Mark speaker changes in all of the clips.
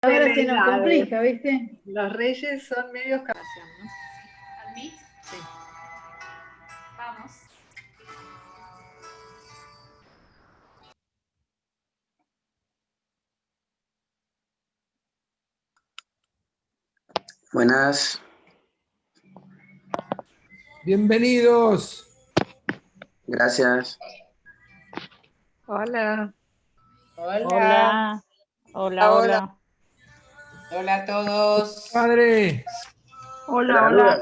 Speaker 1: Ahora se nos
Speaker 2: Delegados.
Speaker 1: complica, ¿viste?
Speaker 2: Los reyes son medios capaces, ¿no?
Speaker 3: ¿Al Meet?
Speaker 2: Sí.
Speaker 3: Vamos.
Speaker 4: Buenas.
Speaker 5: Bienvenidos.
Speaker 4: Gracias.
Speaker 2: Hola.
Speaker 6: Hola, hola, hola.
Speaker 7: Hola a todos.
Speaker 5: Padre,
Speaker 2: Hola, hola.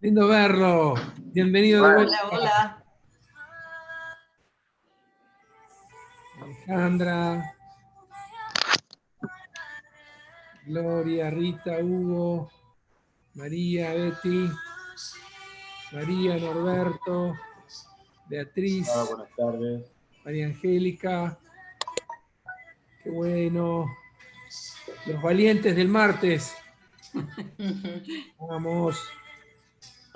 Speaker 5: lindo verlo. Bienvenido de
Speaker 4: Igual.
Speaker 5: vuelta.
Speaker 7: Hola.
Speaker 5: Alejandra, Gloria, Rita, Hugo, María, Betty, María, Norberto, Beatriz,
Speaker 8: Buenas tardes.
Speaker 5: María Angélica. Qué bueno. Los valientes del martes. Vamos.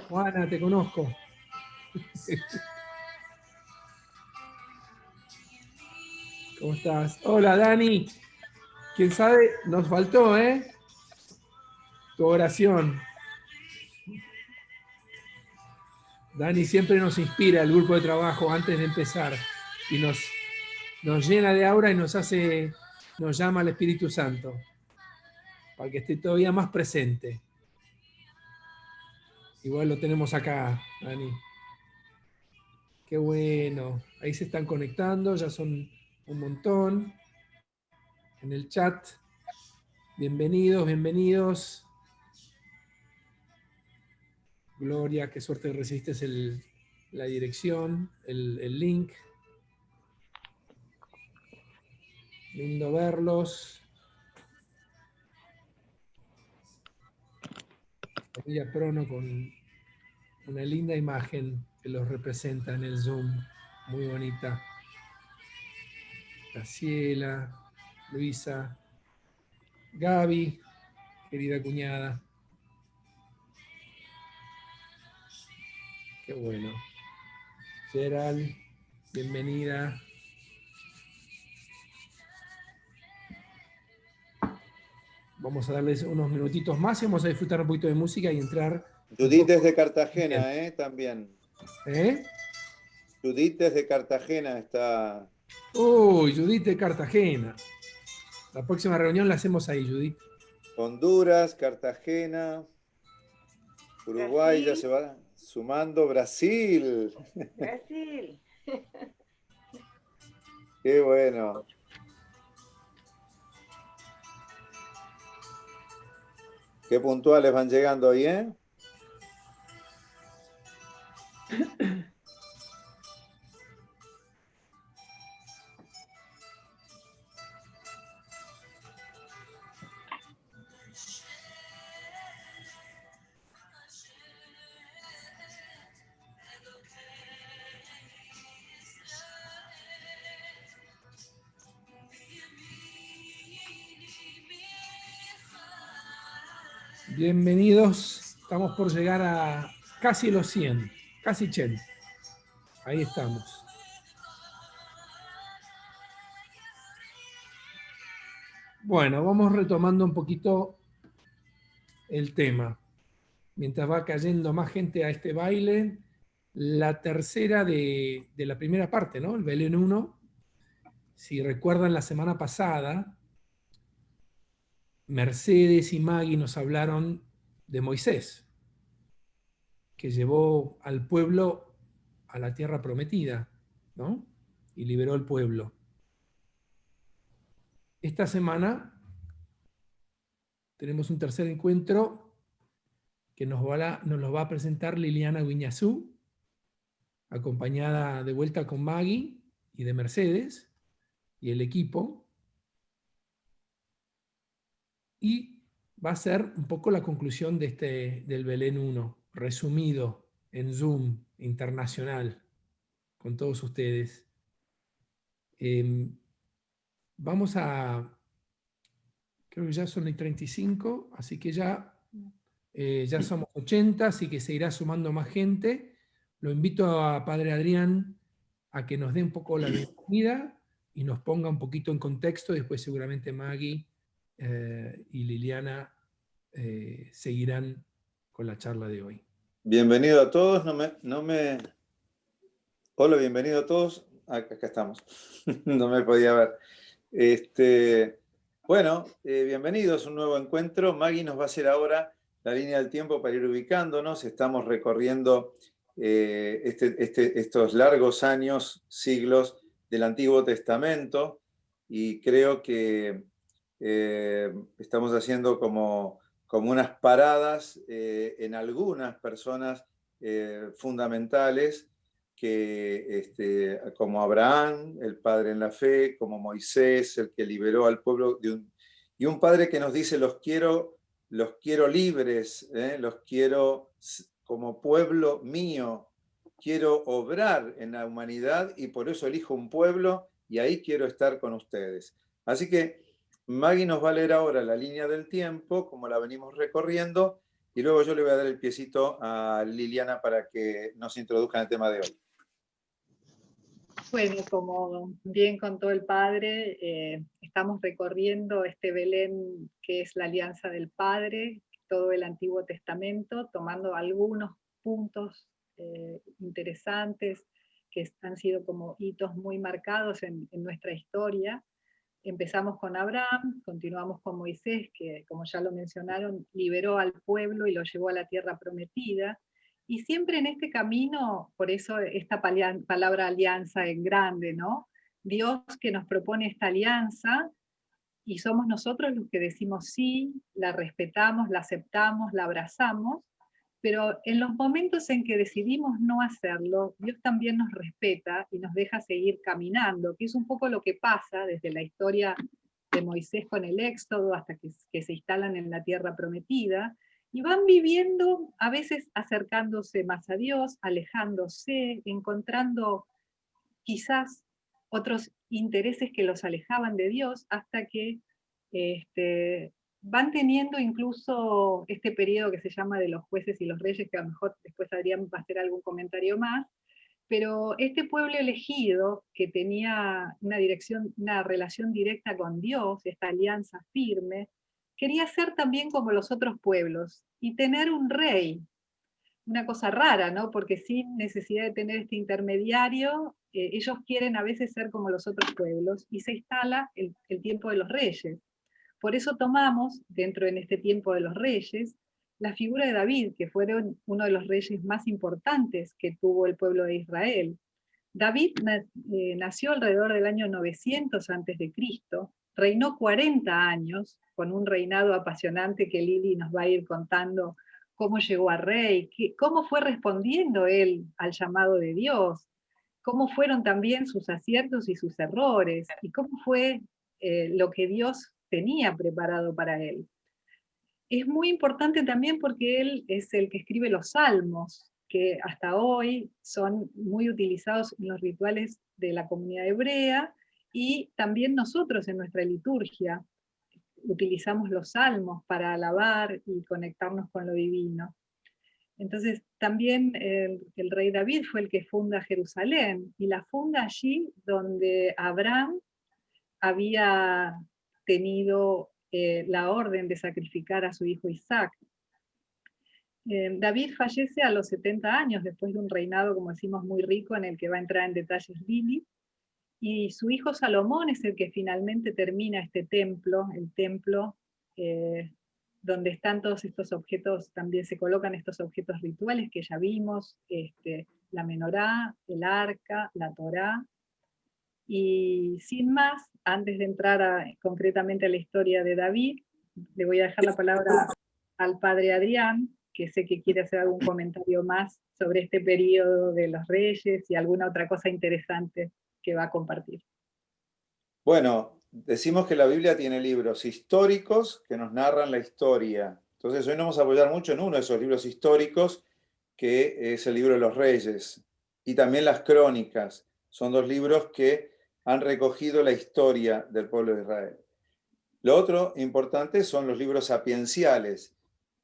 Speaker 5: Juana, te conozco. ¿Cómo estás? Hola, Dani. ¿Quién sabe? Nos faltó, tu oración. Dani siempre nos inspira el grupo de trabajo antes de empezar y nos llena de aura y nos llama al Espíritu Santo para que esté todavía más presente. Igual lo tenemos acá, Dani. Qué bueno. Ahí se están conectando, ya son un montón. En el chat. Bienvenidos, bienvenidos. Gloria, qué suerte que recibiste la dirección, el link. Lindo verlos. Familia Prono con una linda imagen que los representa en el Zoom. Muy bonita. Graciela, Luisa, Gaby, querida cuñada. Qué bueno. Gerald, bienvenida. Vamos a darles unos minutitos más y vamos a disfrutar un poquito de música y entrar.
Speaker 8: Judith desde Cartagena, también. Judith desde Cartagena está.
Speaker 5: Uy, Judith de Cartagena. La próxima reunión la hacemos ahí, Judith.
Speaker 8: Honduras, Cartagena, Uruguay,
Speaker 2: Brasil.
Speaker 8: ya se va sumando. Brasil.
Speaker 2: Brasil.
Speaker 8: Qué bueno. Qué puntuales van llegando hoy,
Speaker 5: Bienvenidos. Estamos por llegar a casi los 100. Casi 100. Ahí estamos. Bueno, vamos retomando un poquito el tema. Mientras va cayendo más gente a este baile, la tercera de la primera parte, ¿no? El Belén 1. Si recuerdan la semana pasada, Mercedes y Maggie nos hablaron de Moisés, que llevó al pueblo a la tierra prometida, ¿no? Y liberó al pueblo. Esta semana tenemos un tercer encuentro que nos lo va a presentar Liliana Guiñazú, acompañada de vuelta con Maggie y de Mercedes y el equipo. Y va a ser un poco la conclusión del Belén 1, resumido en Zoom internacional con todos ustedes. Vamos a, creo que ya son el 35, así que ya somos 80, así que se irá sumando más gente. Lo invito a Padre Adrián a que nos dé un poco la bienvenida y nos ponga un poquito en contexto, después seguramente Maggie y Liliana seguirán con la charla de hoy.
Speaker 8: Bienvenido a todos. Hola, bienvenido a todos. Acá estamos. No me podía ver. Bueno, bienvenidos a un nuevo encuentro. Maggie nos va a hacer ahora la línea del tiempo para ir ubicándonos. Estamos recorriendo estos largos años, siglos del Antiguo Testamento, y creo que estamos haciendo como unas paradas en algunas personas fundamentales, como Abraham, el padre en la fe, como Moisés, el que liberó al pueblo, y un padre que nos dice: los quiero libres, los quiero como pueblo mío, quiero obrar en la humanidad y por eso elijo un pueblo y ahí quiero estar con ustedes. Así que Maggie nos va a leer ahora la línea del tiempo, como la venimos recorriendo, y luego yo le voy a dar el piecito a Liliana para que nos introduzca en el tema de hoy.
Speaker 2: Bueno, como bien contó el padre, estamos recorriendo este Belén que es la alianza del Padre, todo el Antiguo Testamento, tomando algunos puntos interesantes que han sido como hitos muy marcados en nuestra historia. Empezamos con Abraham, continuamos con Moisés, que como ya lo mencionaron, liberó al pueblo y lo llevó a la tierra prometida. Y siempre en este camino, por eso esta palabra alianza en grande, ¿no? Dios que nos propone esta alianza y somos nosotros los que decimos sí, la respetamos, la aceptamos, la abrazamos, pero en los momentos en que decidimos no hacerlo, Dios también nos respeta y nos deja seguir caminando, que es un poco lo que pasa desde la historia de Moisés con el Éxodo hasta que se instalan en la tierra prometida, y van viviendo, a veces acercándose más a Dios, alejándose, encontrando quizás otros intereses que los alejaban de Dios, hasta que van teniendo incluso este periodo que se llama de los jueces y los reyes, que a lo mejor después Adrián va a hacer algún comentario más, pero este pueblo elegido, que tenía una relación directa con Dios, esta alianza firme, quería ser también como los otros pueblos, y tener un rey. Una cosa rara, ¿no? Porque sin necesidad de tener este intermediario, ellos quieren a veces ser como los otros pueblos, y se instala el tiempo de los reyes. Por eso tomamos, dentro en este tiempo de los reyes, la figura de David, que fueron uno de los reyes más importantes que tuvo el pueblo de Israel. David nació alrededor del año 900 a.C., reinó 40 años, con un reinado apasionante que Lili nos va a ir contando cómo llegó a rey, cómo fue respondiendo él al llamado de Dios, cómo fueron también sus aciertos y sus errores, y cómo fue lo que Dios tenía preparado para él. Es muy importante también porque él es el que escribe los salmos, que hasta hoy son muy utilizados en los rituales de la comunidad hebrea, y también nosotros en nuestra liturgia utilizamos los salmos para alabar y conectarnos con lo divino. Entonces también el rey David fue el que funda Jerusalén, y la funda allí donde Abraham había tenido la orden de sacrificar a su hijo Isaac. David fallece a los 70 años, después de un reinado, como decimos, muy rico, en el que va a entrar en detalles Lili, y su hijo Salomón es el que finalmente termina este templo, el templo donde están todos estos objetos, también se colocan estos objetos rituales que ya vimos, la menorá, el arca, la Torá. Y sin más, antes de entrar concretamente a la historia de David, le voy a dejar la palabra al padre Adrián, que sé que quiere hacer algún comentario más sobre este periodo de los reyes y alguna otra cosa interesante que va a compartir.
Speaker 8: Bueno, decimos que la Biblia tiene libros históricos que nos narran la historia. Entonces hoy nos vamos a apoyar mucho en uno de esos libros históricos, que es el libro de los Reyes, y también las Crónicas. Son dos libros que han recogido la historia del pueblo de Israel. Lo otro importante son los libros sapienciales,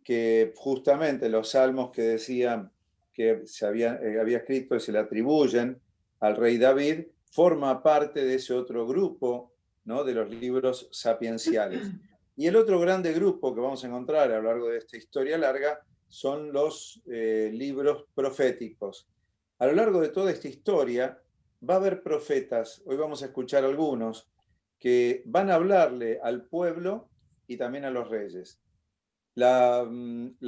Speaker 8: que justamente los salmos que decían que se había escrito y se le atribuyen al rey David, forma parte de ese otro grupo, ¿no?, de los libros sapienciales. Y el otro grande grupo que vamos a encontrar a lo largo de esta historia larga son los libros proféticos. A lo largo de toda esta historia va a haber profetas, hoy vamos a escuchar algunos, que van a hablarle al pueblo y también a los reyes. La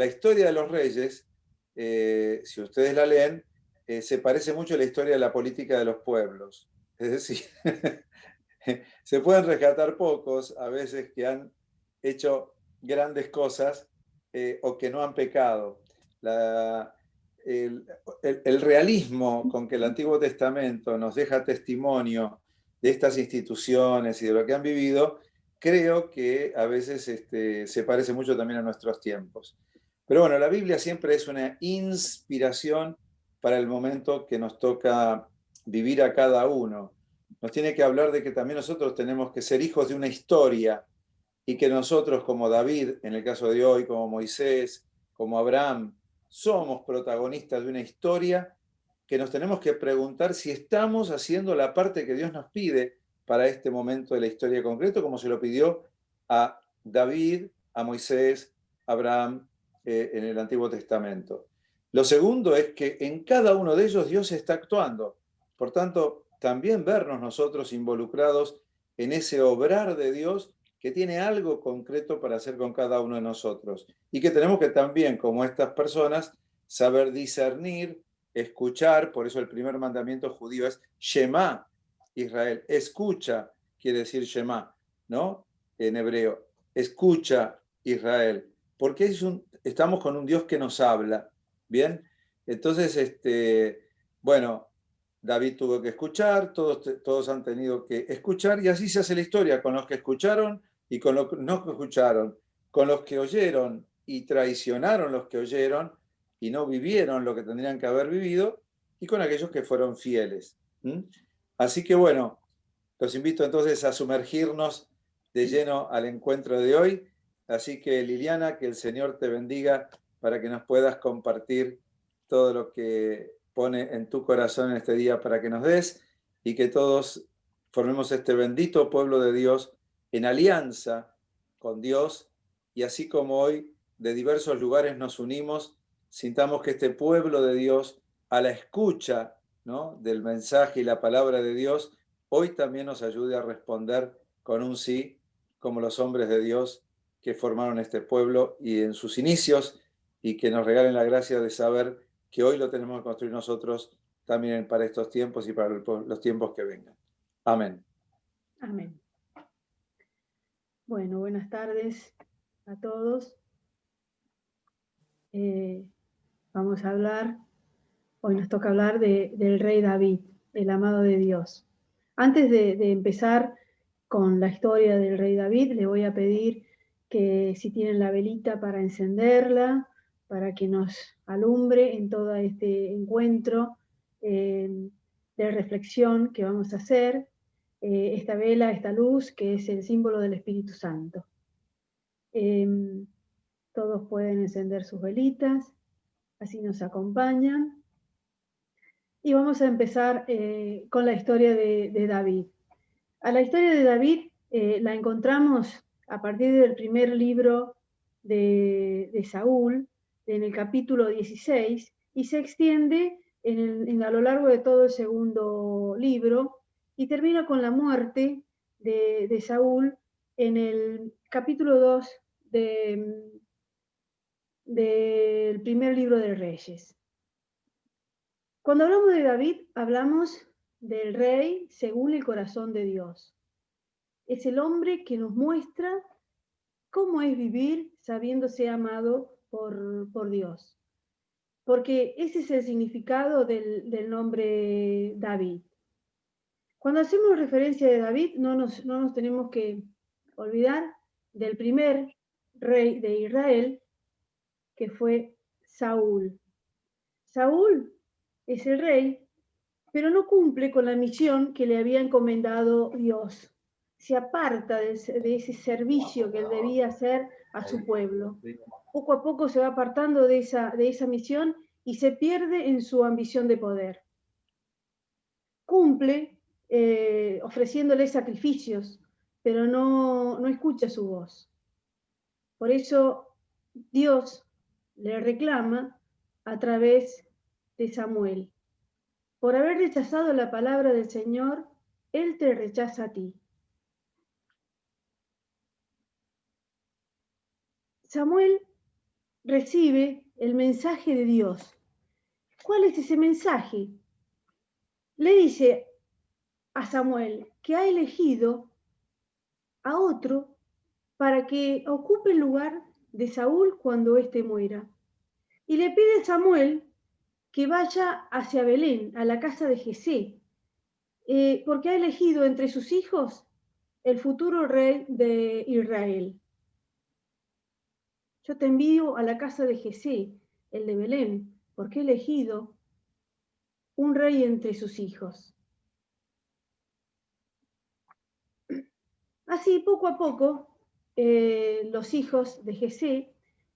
Speaker 8: historia de los reyes, si ustedes la leen, se parece mucho a la historia de la política de los pueblos. Es decir, se pueden rescatar pocos, a veces que han hecho grandes cosas o que no han pecado. El realismo con que el Antiguo Testamento nos deja testimonio de estas instituciones y de lo que han vivido, creo que a veces se parece mucho también a nuestros tiempos. Pero bueno, la Biblia siempre es una inspiración para el momento que nos toca vivir a cada uno. Nos tiene que hablar de que también nosotros tenemos que ser hijos de una historia y que nosotros, como David, en el caso de hoy, como Moisés, como Abraham, somos protagonistas de una historia que nos tenemos que preguntar si estamos haciendo la parte que Dios nos pide para este momento de la historia concreto, como se lo pidió a David, a Moisés, a Abraham en el Antiguo Testamento. Lo segundo es que en cada uno de ellos Dios está actuando. Por tanto, también vernos nosotros involucrados en ese obrar de Dios que tiene algo concreto para hacer con cada uno de nosotros. Y que tenemos que también, como estas personas, saber discernir, escuchar. Por eso el primer mandamiento judío es Shema, Israel. Escucha, quiere decir Shema, ¿no? En hebreo. Escucha, Israel. Porque estamos con un Dios que nos habla. ¿Bien? Entonces, bueno, David tuvo que escuchar, todos han tenido que escuchar, y así se hace la historia, con los que escucharon y con los que no escucharon, con los que oyeron y traicionaron los que oyeron y no vivieron lo que tendrían que haber vivido, y con aquellos que fueron fieles. Así que bueno, los invito entonces a sumergirnos de lleno al encuentro de hoy. Así que Liliana, que el Señor te bendiga para que nos puedas compartir todo lo que pone en tu corazón en este día para que nos des, y que todos formemos este bendito pueblo de Dios en alianza con Dios, y así como hoy de diversos lugares nos unimos, sintamos que este pueblo de Dios, a la escucha, ¿no?, del mensaje y la palabra de Dios, hoy también nos ayude a responder con un sí, como los hombres de Dios que formaron este pueblo y en sus inicios, y que nos regalen la gracia de saber que hoy lo tenemos que construir nosotros también para estos tiempos y para los tiempos que vengan. Amén.
Speaker 1: Amén. Bueno, buenas tardes a todos. Vamos a hablar, hoy nos toca hablar del rey David, el amado de Dios. Antes de empezar con la historia del rey David, le voy a pedir que si tienen la velita para encenderla, para que nos alumbre en todo este encuentro de reflexión que vamos a hacer, esta vela, esta luz, que es el símbolo del Espíritu Santo. Todos pueden encender sus velitas, así nos acompañan. Y vamos a empezar con la historia de David. A la historia de David la encontramos a partir del primer libro de Saúl, en el capítulo 16, y se extiende a lo largo de todo el segundo libro, y termina con la muerte de Saúl en el capítulo 2 del primer libro de Reyes. Cuando hablamos de David, hablamos del rey según el corazón de Dios. Es el hombre que nos muestra cómo es vivir sabiéndose amado por Dios. Porque ese es el significado del nombre David. Cuando hacemos referencia de David, no nos tenemos que olvidar del primer rey de Israel, que fue Saúl. Saúl es el rey, pero no cumple con la misión que le había encomendado Dios. Se aparta de ese servicio que él debía hacer a su pueblo. Poco a poco se va apartando de esa misión y se pierde en su ambición de poder. Cumple ofreciéndole sacrificios, pero no escucha su voz. Por eso Dios le reclama a través de Samuel. Por haber rechazado la palabra del Señor, Él te rechaza a ti. Samuel recibe el mensaje de Dios. ¿Cuál es ese mensaje? Le dice a Samuel que ha elegido a otro para que ocupe el lugar de Saúl cuando éste muera. Y le pide a Samuel que vaya hacia Belén, a la casa de Jesé, porque ha elegido entre sus hijos el futuro rey de Israel. Yo te envío a la casa de Jesé, el de Belén, porque he elegido un rey entre sus hijos. Así, poco a poco, los hijos de Jesé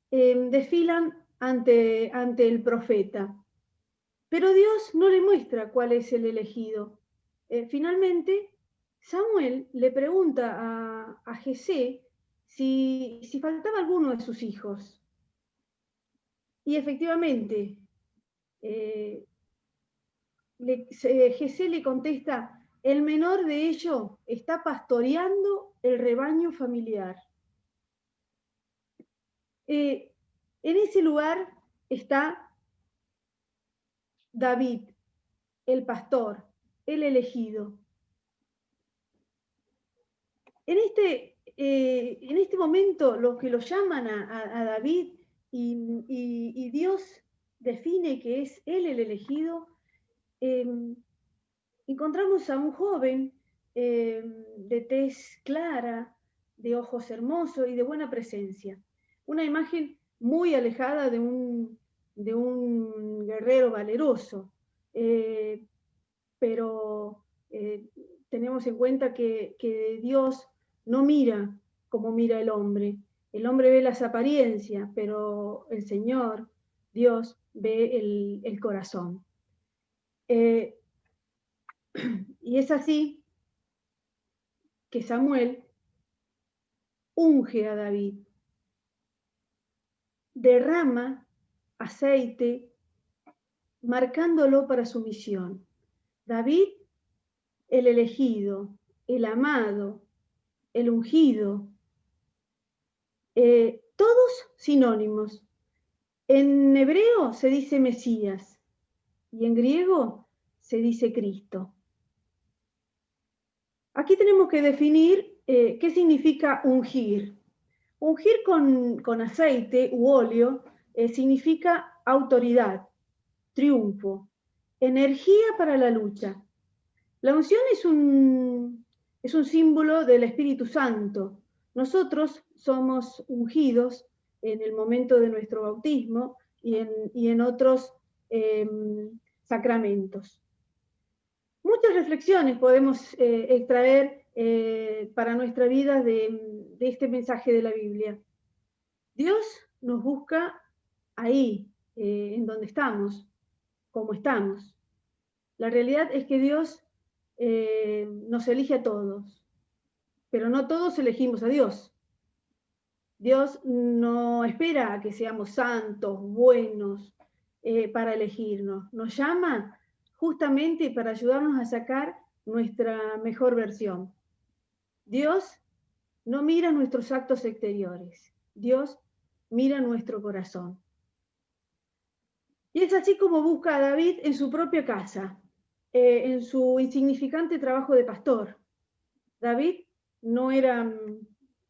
Speaker 1: desfilan ante el profeta. Pero Dios no le muestra cuál es el elegido. Finalmente, Samuel le pregunta a Jesé si faltaba alguno de sus hijos. Y efectivamente, Jesé le contesta: el menor de ellos está pastoreando el rebaño familiar. En ese lugar está David, el pastor, el elegido. En este momento, los que lo llaman a David y Dios define que es él el elegido, encontramos a un joven de tez clara, de ojos hermosos y de buena presencia. Una imagen muy alejada de un guerrero valeroso, pero tenemos en cuenta que Dios no mira como mira el hombre. El hombre ve las apariencias, pero el Señor, Dios, ve el corazón. Y es así que Samuel unge a David, derrama aceite, marcándolo para su misión. David, el elegido, el amado, el ungido, todos sinónimos. En hebreo se dice Mesías y en griego se dice Cristo. Aquí tenemos que definir qué significa ungir. Ungir con aceite u óleo significa autoridad, triunfo, energía para la lucha. La unción es un símbolo del Espíritu Santo. Nosotros somos ungidos en el momento de nuestro bautismo y en otros sacramentos. Muchas reflexiones podemos extraer para nuestra vida de este mensaje de la Biblia. Dios nos busca ahí, en donde estamos, como estamos. La realidad es que Dios nos elige a todos, pero no todos elegimos a Dios. Dios no espera a que seamos santos, buenos, para elegirnos. Nos llama justamente para ayudarnos a sacar nuestra mejor versión. Dios no mira nuestros actos exteriores. Dios mira nuestro corazón. Y es así como busca a David en su propia casa, en su insignificante trabajo de pastor. David no era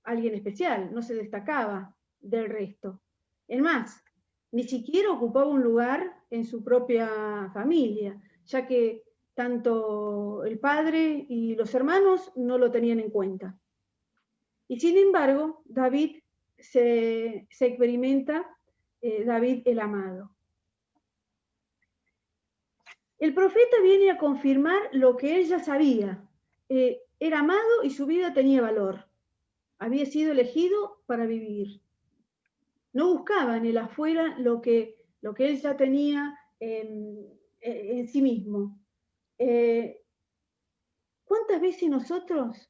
Speaker 1: alguien especial, no se destacaba del resto. Es más, ni siquiera ocupaba un lugar en su propia familia, ya que tanto el padre y los hermanos no lo tenían en cuenta. Y sin embargo, David se experimenta, David el amado. El profeta viene a confirmar lo que él ya sabía. Era amado y su vida tenía valor. Había sido elegido para vivir. No buscaba en el afuera lo que él ya tenía en sí mismo. ¿Cuántas veces nosotros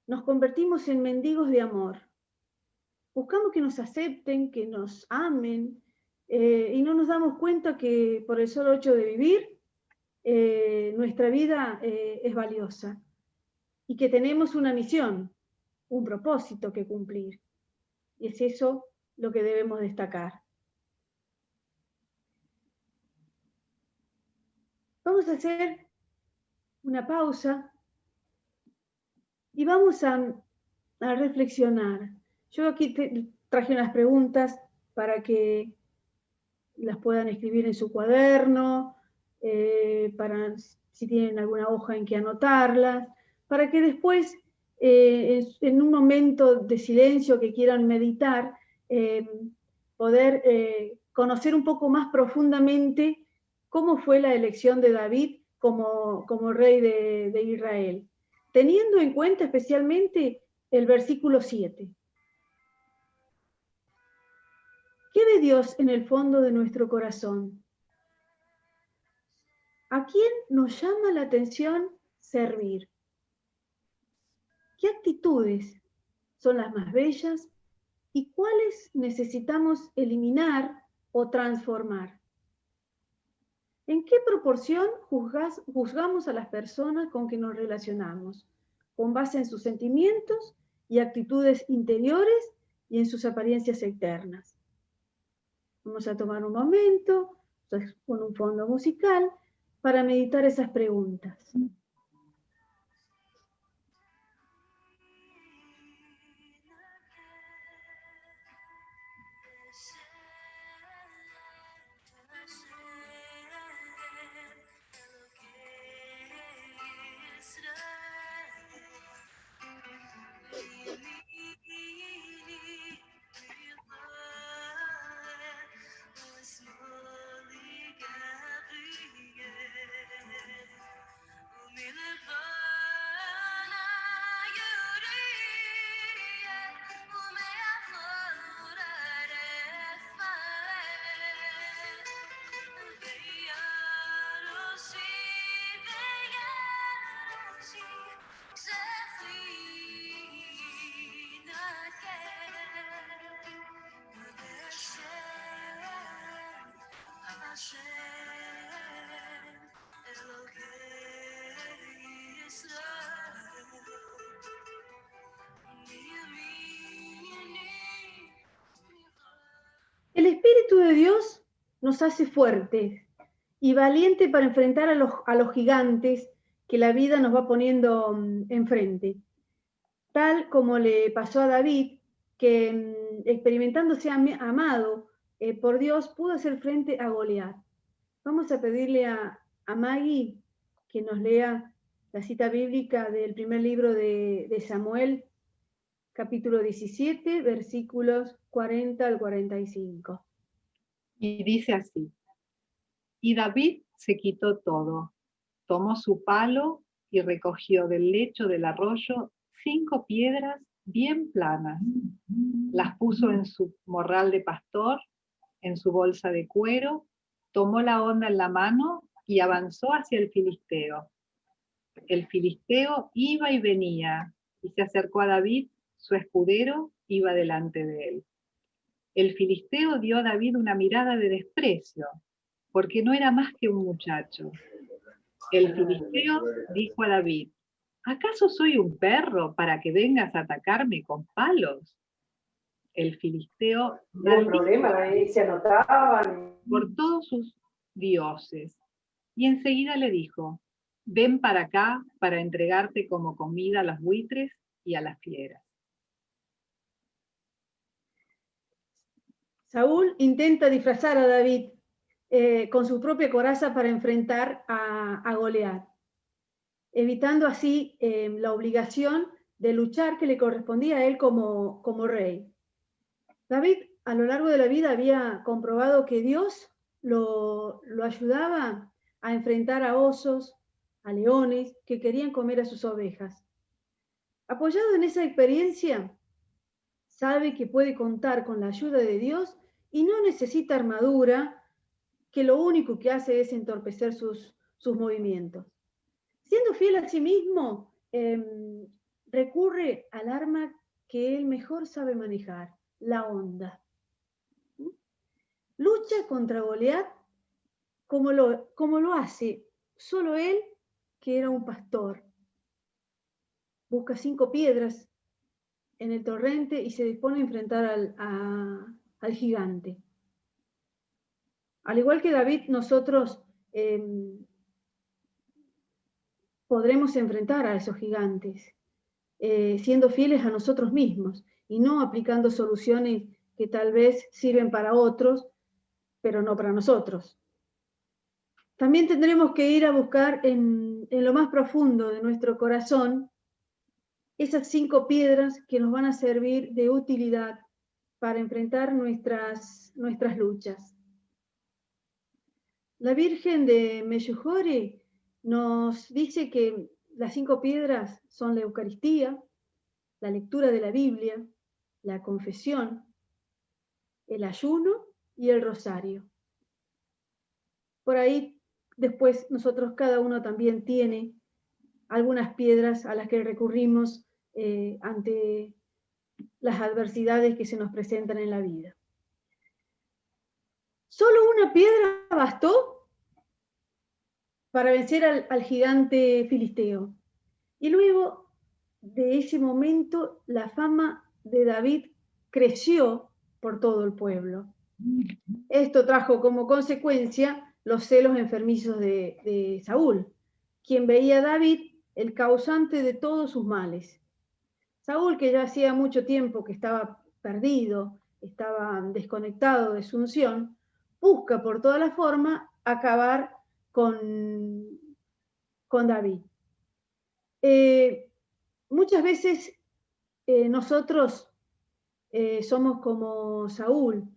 Speaker 1: nos convertimos en mendigos de amor? Buscamos que nos acepten, que nos amen, y no nos damos cuenta que por el solo hecho de vivir, nuestra vida es valiosa y que tenemos una misión, un propósito que cumplir. Y es eso lo que debemos destacar. Vamos a hacer una pausa y vamos a reflexionar. Yo aquí traje unas preguntas para que las puedan escribir en su cuaderno, para si tienen alguna hoja en que anotarlas, para que después, en un momento de silencio que quieran meditar, poder conocer un poco más profundamente cómo fue la elección de David como rey de Israel, teniendo en cuenta especialmente el versículo 7. ¿Qué ve Dios en el fondo de nuestro corazón? ¿A quién nos llama la atención servir? ¿Qué actitudes son las más bellas y cuáles necesitamos eliminar o transformar? ¿En qué proporción juzgamos a las personas con que nos relacionamos? ¿Con base en sus sentimientos y actitudes interiores y en sus apariencias externas? Vamos a tomar un momento con un fondo musical para meditar esas preguntas. El Espíritu de Dios nos hace fuertes y valientes para enfrentar a los gigantes que la vida nos va poniendo enfrente. Tal como le pasó a David, que experimentándose amado por Dios, pudo hacer frente a Goliat. Vamos a pedirle a Maggie que nos lea la cita bíblica del primer libro de Samuel, capítulo 17, versículos 40 al 45.
Speaker 2: Y dice así: y David se quitó todo, tomó su palo y recogió del lecho del arroyo 5 piedras bien planas. Las puso en su morral de pastor, en su bolsa de cuero, tomó la honda en la mano y avanzó hacia el filisteo. El filisteo iba y venía, y se acercó a David, su escudero iba delante de él. El filisteo dio a David una mirada de desprecio, porque no era más que un muchacho. El filisteo dijo a David: ¿acaso soy un perro para que vengas a atacarme con palos? El filisteo por todos sus dioses, y enseguida le dijo: ven para acá para entregarte como comida a los buitres y a las fieras.
Speaker 1: Saúl intenta disfrazar a David con su propia coraza para enfrentar a Goliat, evitando así la obligación de luchar que le correspondía a él como rey. David, a lo largo de la vida, había comprobado que Dios lo ayudaba a enfrentar a osos, a leones que querían comer a sus ovejas. Apoyado en esa experiencia, sabe que puede contar con la ayuda de Dios y no necesita armadura, que lo único que hace es entorpecer sus movimientos. Siendo fiel a sí mismo, recurre al arma que él mejor sabe manejar, la onda. Lucha contra Goliat como lo hace solo él, que era un pastor. Busca 5 piedras en el torrente y se dispone a enfrentar al gigante. Al igual que David, nosotros podremos enfrentar a esos gigantes, siendo fieles a nosotros mismos y no aplicando soluciones que tal vez sirven para otros, pero no para nosotros. También tendremos que ir a buscar en lo más profundo de nuestro corazón esas 5 piedras que nos van a servir de utilidad para enfrentar nuestras luchas. La Virgen de Medjugorje nos dice que las 5 piedras son la Eucaristía, la lectura de la Biblia, la confesión, el ayuno y el rosario. Por ahí después nosotros cada uno también tiene algunas piedras a las que recurrimos ante las adversidades que se nos presentan en la vida. Solo una piedra bastó para vencer al gigante filisteo. Y luego de ese momento la fama de David creció por todo el pueblo. Esto trajo como consecuencia los celos enfermizos de Saúl, quien veía a David el causante de todos sus males. Saúl, que ya hacía mucho tiempo que estaba perdido, estaba desconectado de su unción, busca por toda la forma acabar con David. Muchas veces nosotros somos como Saúl,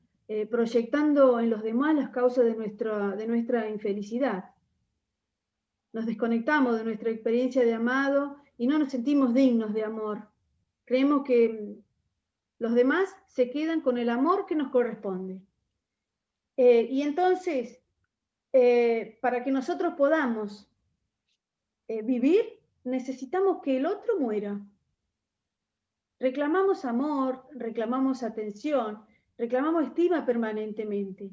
Speaker 1: proyectando en los demás las causas de nuestra infelicidad. Nos desconectamos de nuestra experiencia de amado y no nos sentimos dignos de amor. Creemos que los demás se quedan con el amor que nos corresponde. Y entonces, para que nosotros podamos vivir, necesitamos que el otro muera. Reclamamos amor, reclamamos atención, reclamamos estima permanentemente,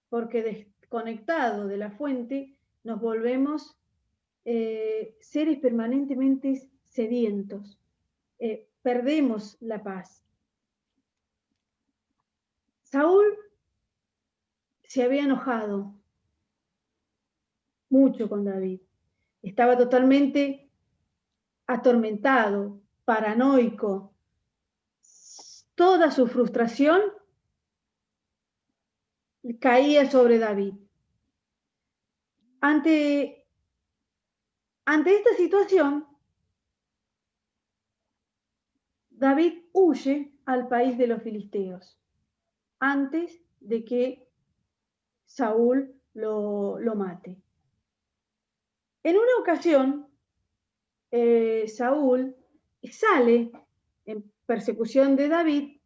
Speaker 1: porque desconectado de la fuente nos volvemos seres permanentemente sedientos, perdemos la paz. Saúl se había enojado mucho con David, estaba totalmente atormentado, paranoico. Toda su frustración caía sobre David. Ante esta situación, David huye al país de los filisteos antes de que Saúl lo mate. En una ocasión, Saúl sale en persecución de David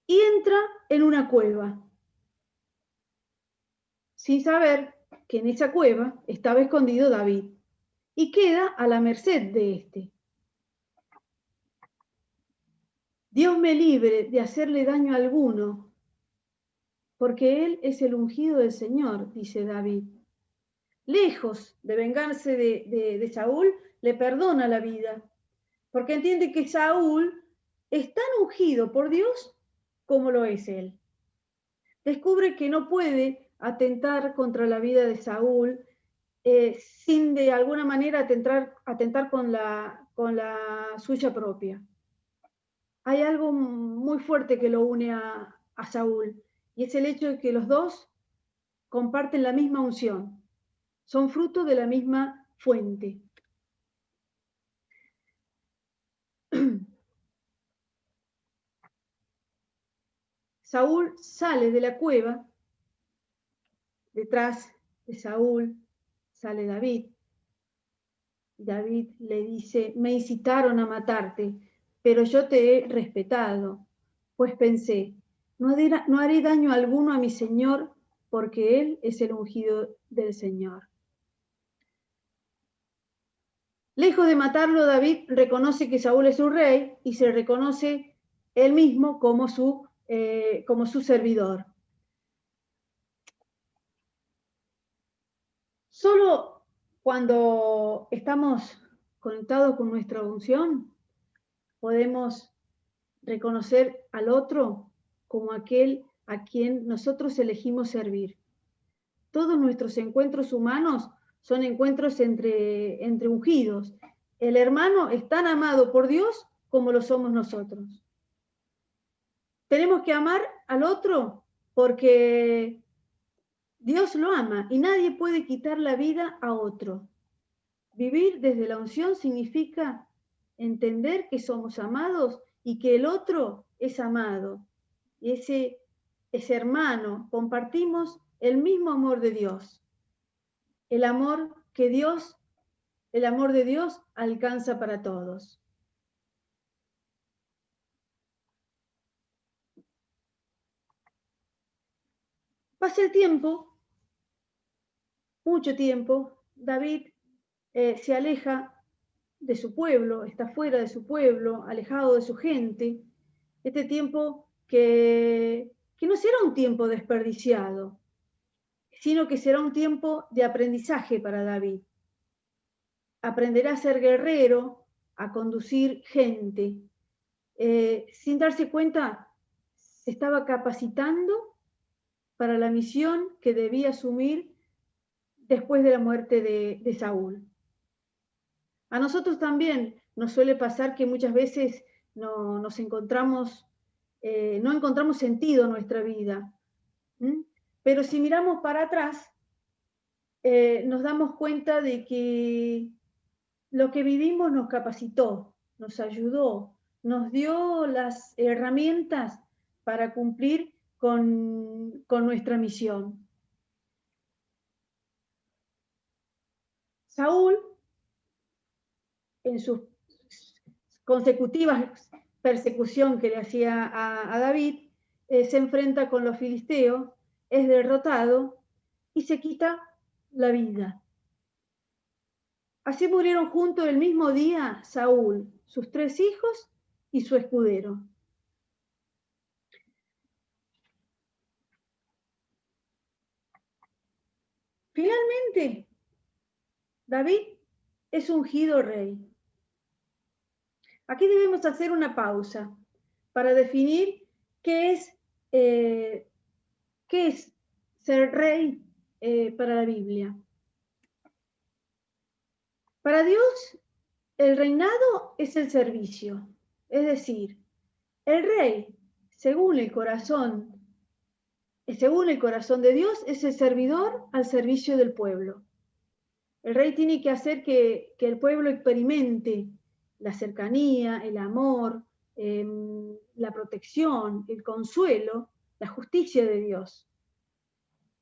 Speaker 1: y entra en una cueva, sin saber que en esa cueva estaba escondido David, y queda a la merced de éste. Dios me libre de hacerle daño alguno, porque él es el ungido del Señor, dice David. Lejos de vengarse de Saúl, le perdona la vida, porque entiende que Saúl es tan ungido por Dios como lo es él. Descubre que no puede atentar contra la vida de Saúl sin de alguna manera atentar con la suya propia. Hay algo muy fuerte que lo une a Saúl, y es el hecho de que los dos comparten la misma unción, son fruto de la misma fuente. Saúl sale de la cueva, detrás de Saúl sale David. David le dice: me incitaron a matarte, pero yo te he respetado, pues pensé, no haré daño alguno a mi Señor, porque Él es el ungido del Señor. Lejos de matarlo, David reconoce que Saúl es su rey y se reconoce él mismo como su como su servidor. Solo cuando estamos conectados con nuestra unción, podemos reconocer al otro como aquel a quien nosotros elegimos servir. Todos nuestros encuentros humanos son encuentros entre ungidos. El hermano es tan amado por Dios como lo somos nosotros. Tenemos que amar al otro porque Dios lo ama y nadie puede quitar la vida a otro. Vivir desde la unción significa entender que somos amados y que el otro es amado. Y ese hermano, compartimos el mismo amor de Dios. El amor de Dios alcanza para todos. Pasa el tiempo, mucho tiempo, David se aleja de su pueblo, está fuera de su pueblo, alejado de su gente. Este tiempo que no será un tiempo desperdiciado, sino que será un tiempo de aprendizaje para David. Aprenderá a ser guerrero, a conducir gente. Sin darse cuenta, se estaba capacitando para la misión que debía asumir después de la muerte de Saúl. A nosotros también nos suele pasar que muchas veces no encontramos sentido en nuestra vida. Pero si miramos para atrás, nos damos cuenta de que lo que vivimos nos capacitó, nos ayudó, nos dio las herramientas para cumplir con nuestra misión. Saúl, en sus consecutivas persecución que le hacía a David, se enfrenta con los filisteos, es derrotado y se quita la vida. Así murieron juntos el mismo día Saúl, sus 3 hijos y su escudero. Finalmente, David es ungido rey. Aquí debemos hacer una pausa para definir qué es ser rey para la Biblia. Para Dios, el reinado es el servicio. Es decir, el rey, según el corazón de Dios, es el servidor al servicio del pueblo. El rey tiene que hacer que el pueblo experimente la cercanía, el amor, la protección, el consuelo, la justicia de Dios.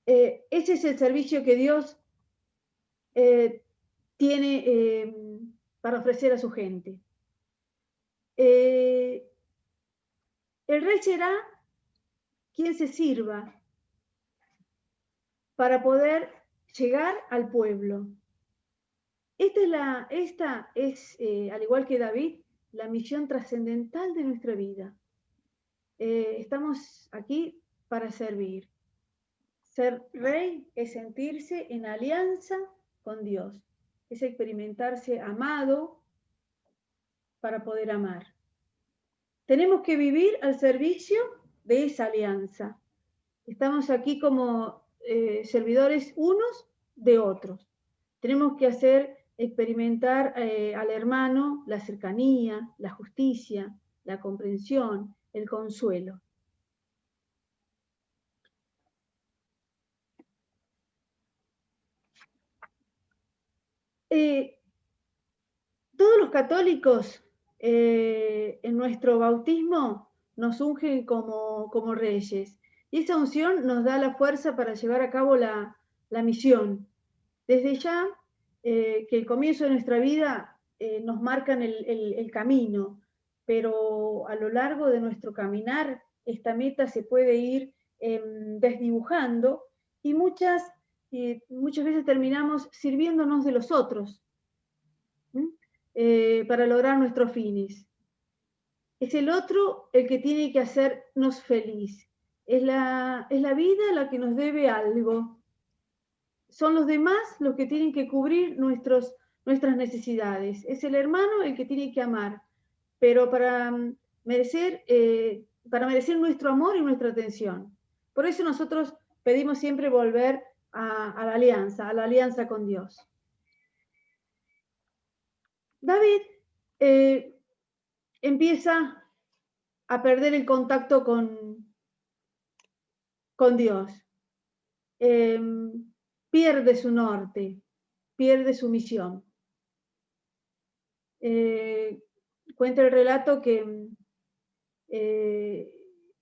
Speaker 1: Ese es el servicio que Dios tiene para ofrecer a su gente. El rey será quien se sirva para poder llegar al pueblo. Esta es, al igual que David, la misión trascendental de nuestra vida. Estamos aquí para servir. Ser rey es sentirse en alianza con Dios, es experimentarse amado para poder amar. Tenemos que vivir al servicio de esa alianza. Estamos aquí como servidores unos de otros. Tenemos que experimentar al hermano la cercanía, la justicia, la comprensión, el consuelo. Todos los católicos en nuestro bautismo nos ungen como reyes. Y esa unción nos da la fuerza para llevar a cabo la misión. Desde ya que el comienzo de nuestra vida nos marcan el camino, pero a lo largo de nuestro caminar esta meta se puede ir desdibujando y muchas veces terminamos sirviéndonos de los otros para lograr nuestros fines. Es el otro el que tiene que hacernos feliz. Es la vida la que nos debe algo. Son los demás los que tienen que cubrir nuestras necesidades. Es el hermano el que tiene que amar, pero para merecer nuestro amor y nuestra atención. Por eso nosotros pedimos siempre volver a la alianza con Dios. David empieza a perder el contacto con Dios. Pierde su norte, pierde su misión. Cuenta el relato que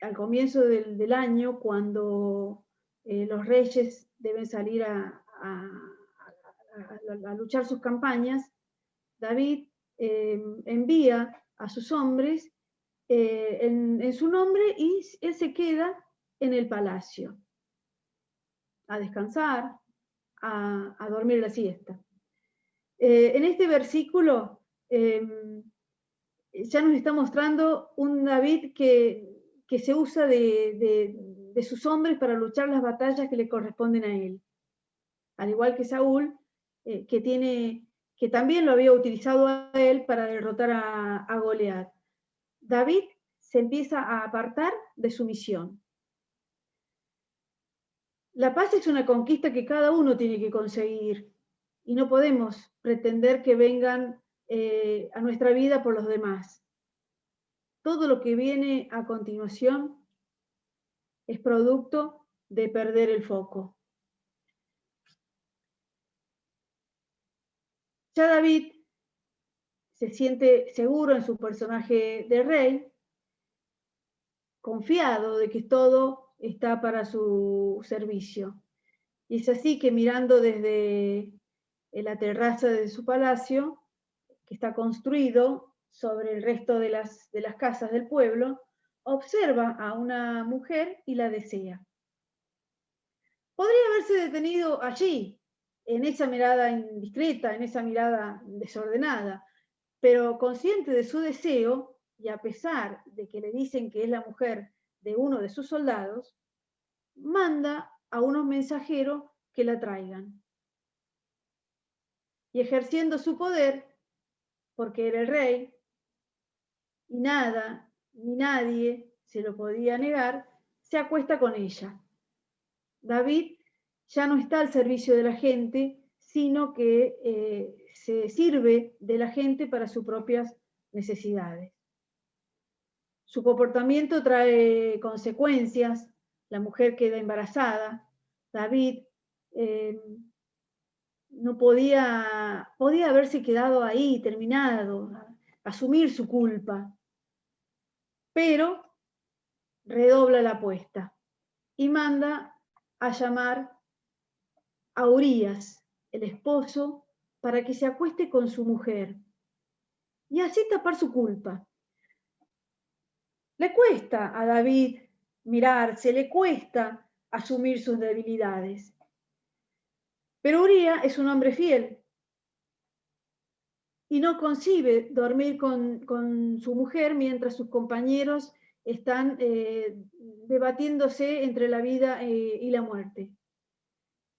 Speaker 1: al comienzo del año, cuando los reyes deben salir a luchar sus campañas, David envía a sus hombres en su nombre y él se queda en el palacio a descansar, a dormir la siesta. En este versículo ya nos está mostrando un David que se usa de sus hombres para luchar las batallas que le corresponden a él. Al igual que Saúl, que también lo había utilizado a él para derrotar a Goliat. David se empieza a apartar de su misión. La paz es una conquista que cada uno tiene que conseguir y no podemos pretender que vengan a nuestra vida por los demás. Todo lo que viene a continuación es producto de perder el foco. Ya David se siente seguro en su personaje de rey, confiado de que todo está para su servicio. Y es así que mirando desde la terraza de su palacio, que está construido sobre el resto de las casas del pueblo, observa a una mujer y la desea. Podría haberse detenido allí, en esa mirada indiscreta, en esa mirada desordenada, pero consciente de su deseo, y a pesar de que le dicen que es la mujer de uno de sus soldados, manda a unos mensajeros que la traigan. Y ejerciendo su poder, porque era el rey, y nada ni nadie se lo podía negar, se acuesta con ella. David ya no está al servicio de la gente, sino que se sirve de la gente para sus propias necesidades. Su comportamiento trae consecuencias. La mujer queda embarazada. David no podía haberse quedado ahí, terminado, asumir su culpa. Pero redobla la apuesta y manda a llamar a Urías, el esposo, para que se acueste con su mujer y así tapar su culpa. Le cuesta a David mirarse, le cuesta asumir sus debilidades. Pero Urías es un hombre fiel y no concibe dormir con su mujer mientras sus compañeros están debatiéndose entre la vida y la muerte.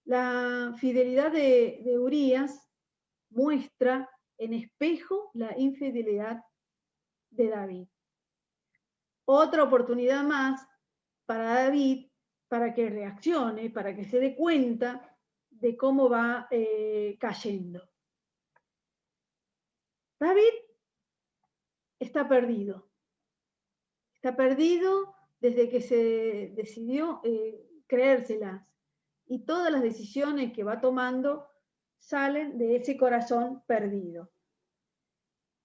Speaker 1: La fidelidad de Urías muestra en espejo la infidelidad de David. Otra oportunidad más para David, para que reaccione, para que se dé cuenta de cómo va cayendo. David está perdido. Está perdido desde que se decidió creérselas. Y todas las decisiones que va tomando salen de ese corazón perdido.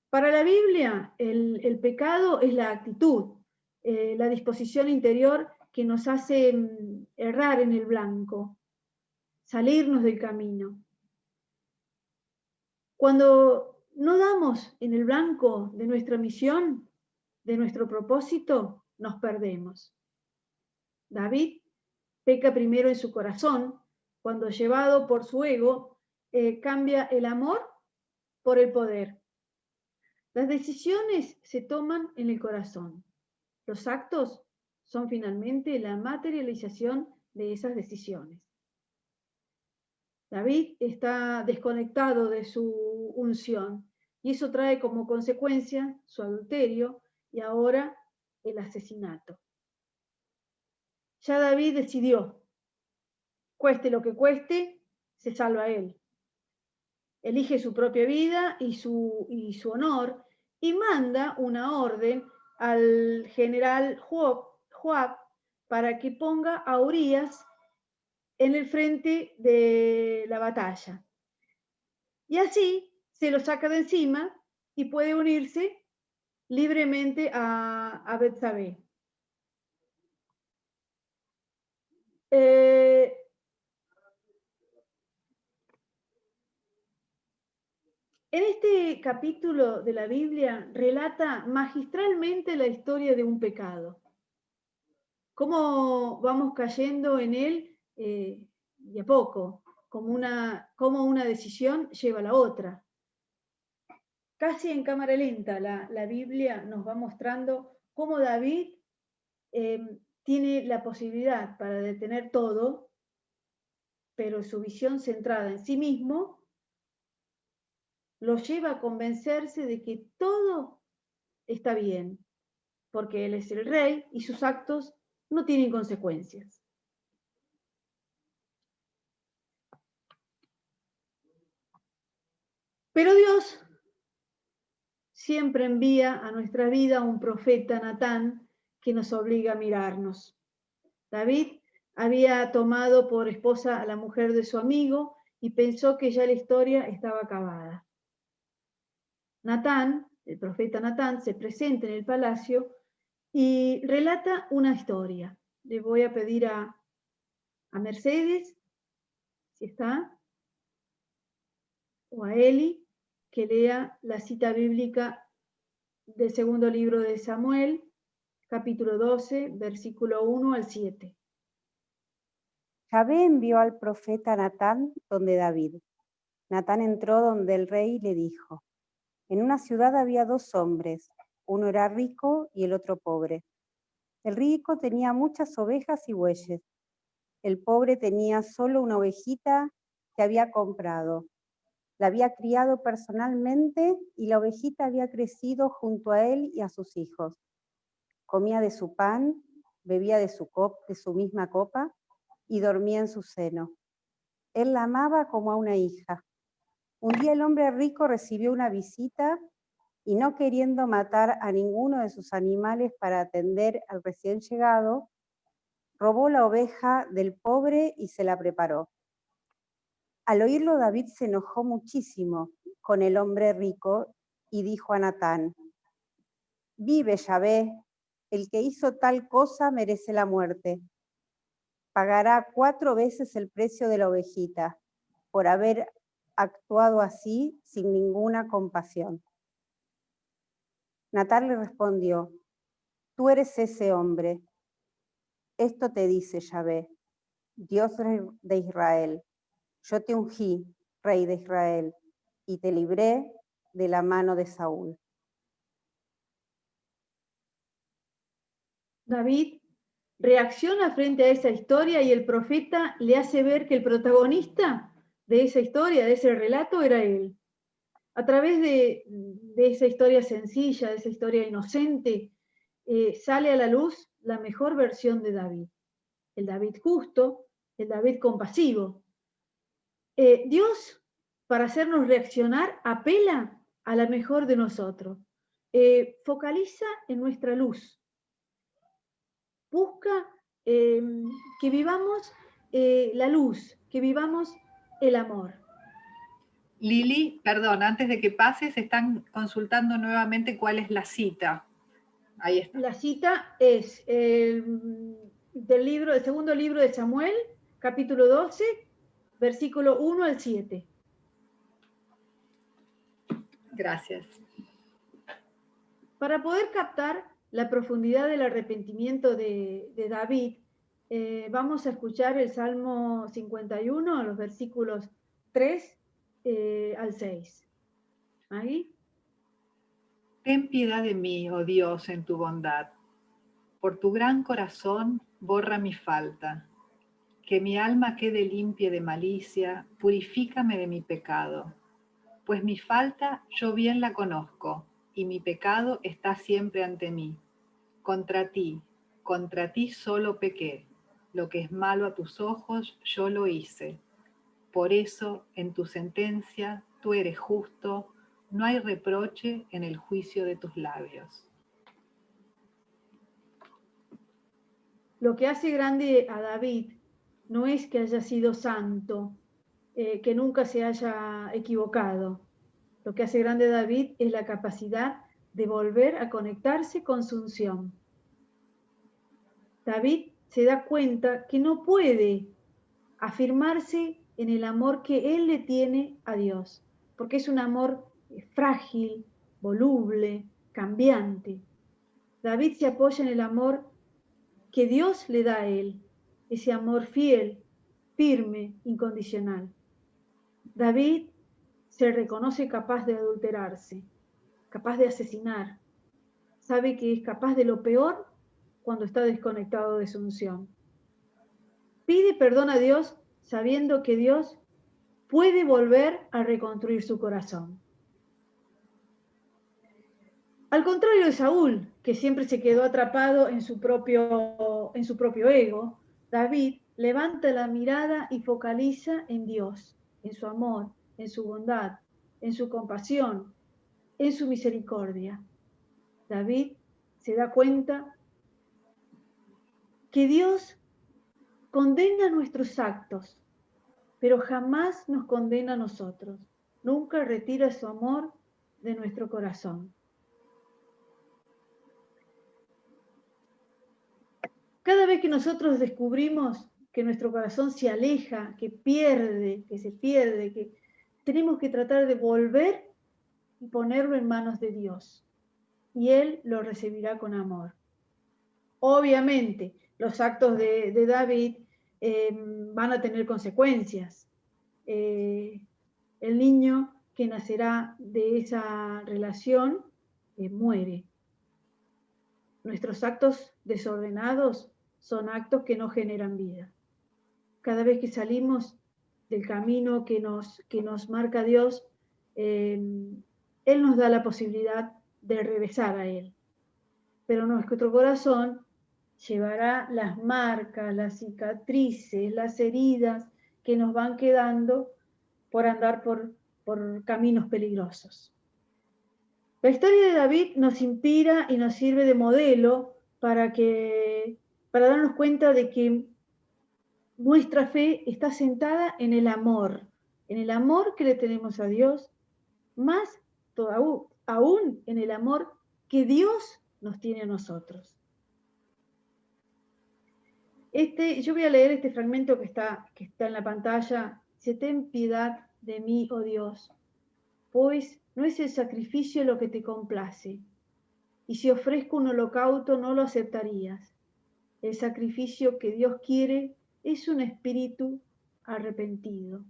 Speaker 1: Para la Biblia, el pecado es la actitud, la disposición interior que nos hace errar en el blanco, salirnos del camino. Cuando no damos en el blanco de nuestra misión, de nuestro propósito, nos perdemos. David peca primero en su corazón, cuando llevado por su ego, cambia el amor por el poder. Las decisiones se toman en el corazón. Los actos son finalmente la materialización de esas decisiones. David está desconectado de su unción y eso trae como consecuencia su adulterio y ahora el asesinato. Ya David decidió, cueste lo que cueste, se salva él. Elige su propia vida y su honor y manda una orden al general Joab para que ponga a Urías en el frente de la batalla. Y así se lo saca de encima y puede unirse libremente a Betsabé. En este capítulo de la Biblia relata magistralmente la historia de un pecado. Cómo vamos cayendo en él de a poco, como una decisión lleva a la otra. Casi en cámara lenta la Biblia nos va mostrando cómo David tiene la posibilidad para detener todo, pero su visión centrada en sí mismo lo lleva a convencerse de que todo está bien, porque él es el rey y sus actos no tienen consecuencias. Pero Dios siempre envía a nuestra vida un profeta, Natán, que nos obliga a mirarnos. David había tomado por esposa a la mujer de su amigo y pensó que ya la historia estaba acabada. Natán, el profeta Natán, se presenta en el palacio y relata una historia. Le voy a pedir a Mercedes, si está, o a Eli, que lea la cita bíblica del segundo libro de Samuel, capítulo 12, versículo 1 al 7.
Speaker 9: Yahvé envió al profeta Natán donde David. Natán entró donde el rey y le dijo: en una ciudad había 2 hombres, uno era rico y el otro pobre. El rico tenía muchas ovejas y bueyes. El pobre tenía solo una ovejita que había comprado. La había criado personalmente y la ovejita había crecido junto a él y a sus hijos. Comía de su pan, bebía de su misma copa y dormía en su seno. Él la amaba como a una hija. Un día el hombre rico recibió una visita y, no queriendo matar a ninguno de sus animales para atender al recién llegado, robó la oveja del pobre y se la preparó. Al oírlo, David se enojó muchísimo con el hombre rico y dijo a Natán: vive Yahvé, el que hizo tal cosa merece la muerte. Pagará 4 veces el precio de la ovejita por haber actuado así sin ninguna compasión. Natán le respondió: tú eres ese hombre. Esto te dice Yahvé, Dios de Israel: yo te ungí, rey de Israel, y te libré de la mano de Saúl.
Speaker 1: David reacciona frente a esa historia y el profeta le hace ver que el protagonista de esa historia, de ese relato, era él. A través de esa historia sencilla, de esa historia inocente, sale a la luz la mejor versión de David. El David justo, el David compasivo. Dios, para hacernos reaccionar, apela a la mejor de nosotros. Focaliza en nuestra luz. Busca que vivamos la luz, que vivamos el amor.
Speaker 2: Lili, perdón, antes de que pases, están consultando nuevamente cuál es la cita. Ahí está.
Speaker 1: La cita es del segundo libro de Samuel, capítulo 12, versículo 1 al 7.
Speaker 2: Gracias.
Speaker 1: Para poder captar la profundidad del arrepentimiento de David, vamos a escuchar el Salmo 51, los versículos 3 al 6. ¿Ahí?
Speaker 2: Ten piedad de mí, oh Dios, en tu bondad. Por tu gran corazón, borra mi falta. Que mi alma quede limpia de malicia, purifícame de mi pecado. Pues mi falta yo bien la conozco, y mi pecado está siempre ante mí. Contra ti solo pequé. Lo que es malo a tus ojos, yo lo hice. Por eso, en tu sentencia, tú eres justo, no hay reproche en el juicio de tus labios.
Speaker 1: Lo que hace grande a David no es que haya sido santo, que nunca se haya equivocado. Lo que hace grande a David es la capacidad de volver a conectarse con su unción. David se da cuenta que no puede afirmarse en el amor que él le tiene a Dios, porque es un amor frágil, voluble, cambiante. David se apoya en el amor que Dios le da a él, ese amor fiel, firme, incondicional. David se reconoce capaz de adulterarse, capaz de asesinar, sabe que es capaz de lo peor cuando está desconectado de su unción. Pide perdón a Dios sabiendo que Dios puede volver a reconstruir su corazón. Al contrario de Saúl, que siempre se quedó atrapado en su propio ego, David levanta la mirada y focaliza en Dios, en su amor, en su bondad, en su compasión, en su misericordia. David se da cuenta que Dios condena nuestros actos, pero jamás nos condena a nosotros. Nunca retira su amor de nuestro corazón. Cada vez que nosotros descubrimos que nuestro corazón se aleja, que se pierde, que tenemos que tratar de volver y ponerlo en manos de Dios. Y Él lo recibirá con amor. Obviamente, los actos de David van a tener consecuencias. El niño que nacerá de esa relación muere. Nuestros actos desordenados son actos que no generan vida. Cada vez que salimos del camino que nos marca Dios, Él nos da la posibilidad de regresar a Él. Pero nuestro corazón llevará las marcas, las cicatrices, las heridas que nos van quedando por andar por caminos peligrosos. La historia de David nos inspira y nos sirve de modelo para darnos cuenta de que nuestra fe está sentada en el amor que le tenemos a Dios, más aún en el amor que Dios nos tiene a nosotros. Yo voy a leer este fragmento que está en la pantalla. Dice: ten piedad de mí, oh Dios, pues no es el sacrificio lo que te complace, y si ofrezco un holocausto no lo aceptarías. El sacrificio que Dios quiere es un espíritu arrepentido.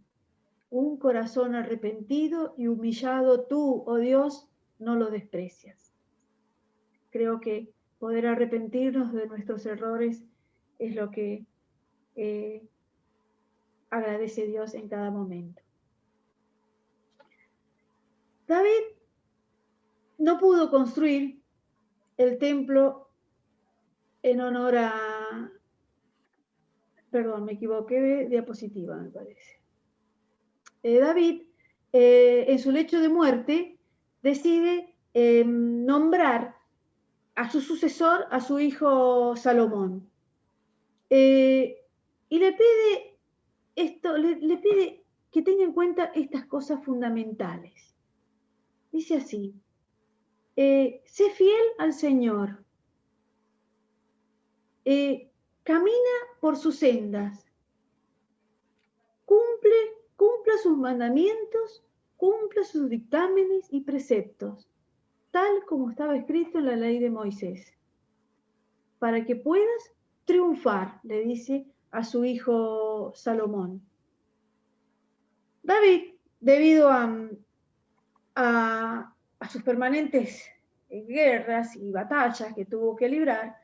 Speaker 1: Un corazón arrepentido y humillado, tú, oh Dios, no lo desprecias. Creo que poder arrepentirnos de nuestros errores es lo que agradece Dios en cada momento. David no pudo construir el templo en honor a... Perdón, me equivoqué de diapositiva, me parece. David, en su lecho de muerte, decide nombrar a su sucesor, a su hijo Salomón. Y le pide le pide que tenga en cuenta estas cosas fundamentales. Dice así: sé fiel al Señor, camina por sus sendas, cumpla sus mandamientos, cumpla sus dictámenes y preceptos, tal como estaba escrito en la ley de Moisés, para que puedas triunfar, le dice a su hijo Salomón. David, debido a sus permanentes guerras y batallas que tuvo que librar,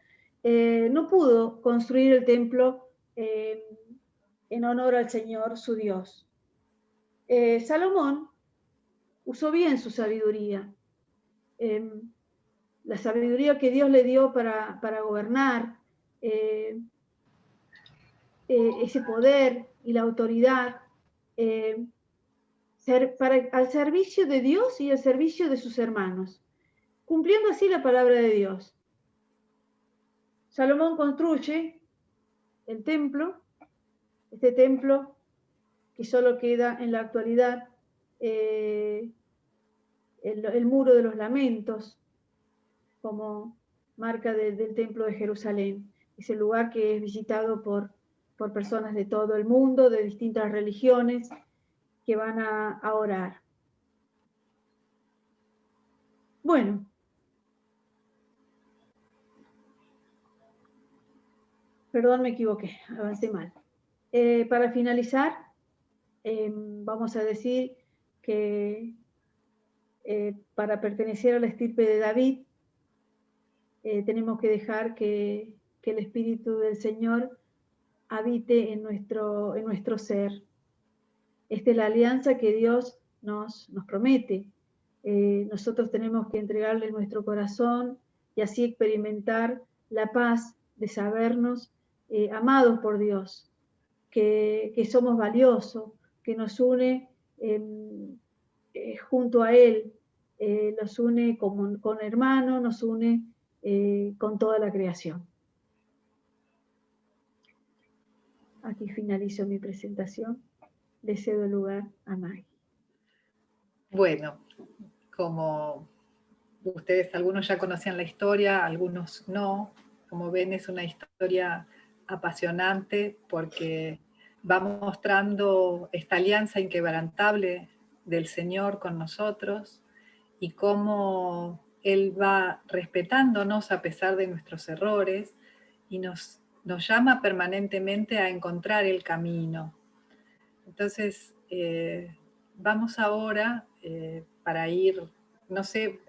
Speaker 1: no pudo construir el templo en honor al Señor, su Dios. Salomón usó bien su sabiduría, la sabiduría que Dios le dio para gobernar, ese poder y la autoridad, al servicio de Dios y al servicio de sus hermanos, cumpliendo así la palabra de Dios. Salomón construye el templo, este templo que solo queda en la actualidad el muro de los lamentos, como marca del templo de Jerusalén. Es el lugar que es visitado por personas de todo el mundo, de distintas religiones, que van a orar. Bueno. Perdón, me equivoqué, avancé mal. Para finalizar, vamos a decir que para pertenecer a la estirpe de David, tenemos que dejar que el Espíritu del Señor habite en nuestro ser. Esta es la alianza que Dios nos promete. Nosotros tenemos que entregarle nuestro corazón y así experimentar la paz de sabernos amados por Dios, que somos valiosos, que nos une junto a Él, nos une con hermanos, nos une con toda la creación. Aquí finalizo mi presentación. Le cedo el lugar a Maggie.
Speaker 2: Bueno, como ustedes, algunos ya conocían la historia, algunos no. Como ven, es una historia apasionante porque va mostrando esta alianza inquebrantable del Señor con nosotros y cómo Él va respetándonos a pesar de nuestros errores y nos llama permanentemente a encontrar el camino. Entonces, vamos ahora para ir, no sé,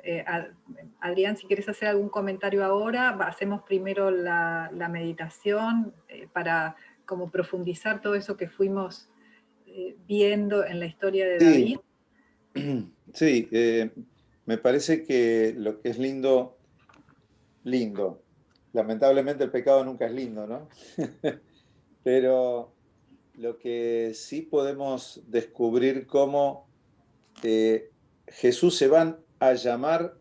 Speaker 2: Adrián, si quieres hacer algún comentario ahora, hacemos primero la meditación para como profundizar todo eso que fuimos viendo en la historia de David.
Speaker 8: Sí, me parece que lo que es lindo, lamentablemente el pecado nunca es lindo, ¿no? Pero lo que sí podemos descubrir cómo Jesús se va a llamar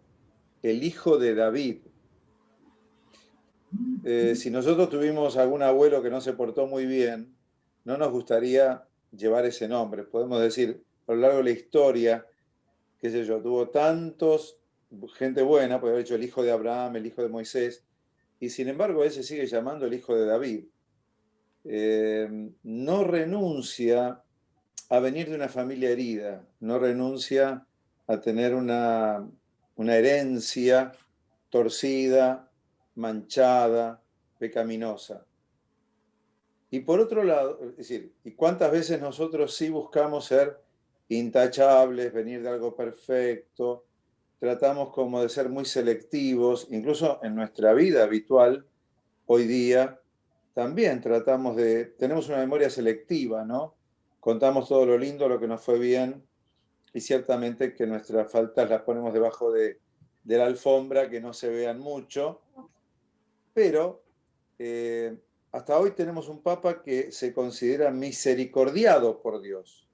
Speaker 8: el Hijo de David. Si nosotros tuvimos algún abuelo que no se portó muy bien, no nos gustaría llevar ese nombre. Podemos decir, a lo largo de la historia, qué sé yo, tuvo gente buena, puede haber hecho el hijo de Abraham, el hijo de Moisés, y sin embargo él se sigue llamando el Hijo de David. No renuncia a venir de una familia herida, no renuncia a tener una herencia torcida, manchada, pecaminosa. Y por otro lado, es decir, ¿y cuántas veces nosotros sí buscamos ser intachables, venir de algo perfecto? Tratamos como de ser muy selectivos, incluso en nuestra vida habitual, hoy día, también tenemos una memoria selectiva, ¿no? Contamos todo lo lindo, lo que nos fue bien, y ciertamente que nuestras faltas las ponemos debajo de la alfombra, que no se vean mucho, pero hasta hoy tenemos un papa que se considera misericordiado por Dios.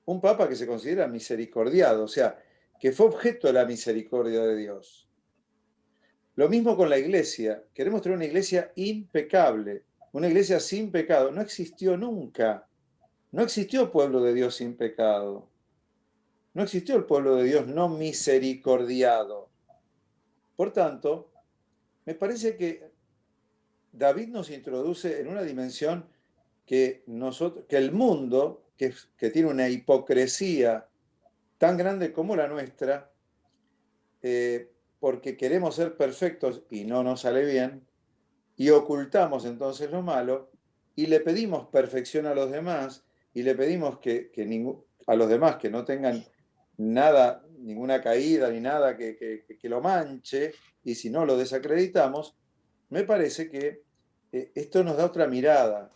Speaker 8: Un papa que se considera misericordiado, o sea, que fue objeto de la misericordia de Dios. Lo mismo con la iglesia. Queremos tener una iglesia impecable, una iglesia sin pecado. No existió nunca. No existió pueblo de Dios sin pecado. No existió el pueblo de Dios no misericordiado. Por tanto, me parece que David nos introduce en una dimensión que el mundo, que tiene una hipocresía tan grande como la nuestra, porque queremos ser perfectos y no nos sale bien, y ocultamos entonces lo malo, y le pedimos perfección a los demás, y le pedimos a los demás que no tengan nada ninguna caída ni nada que lo manche, y si no lo desacreditamos, me parece que esto nos da otra mirada.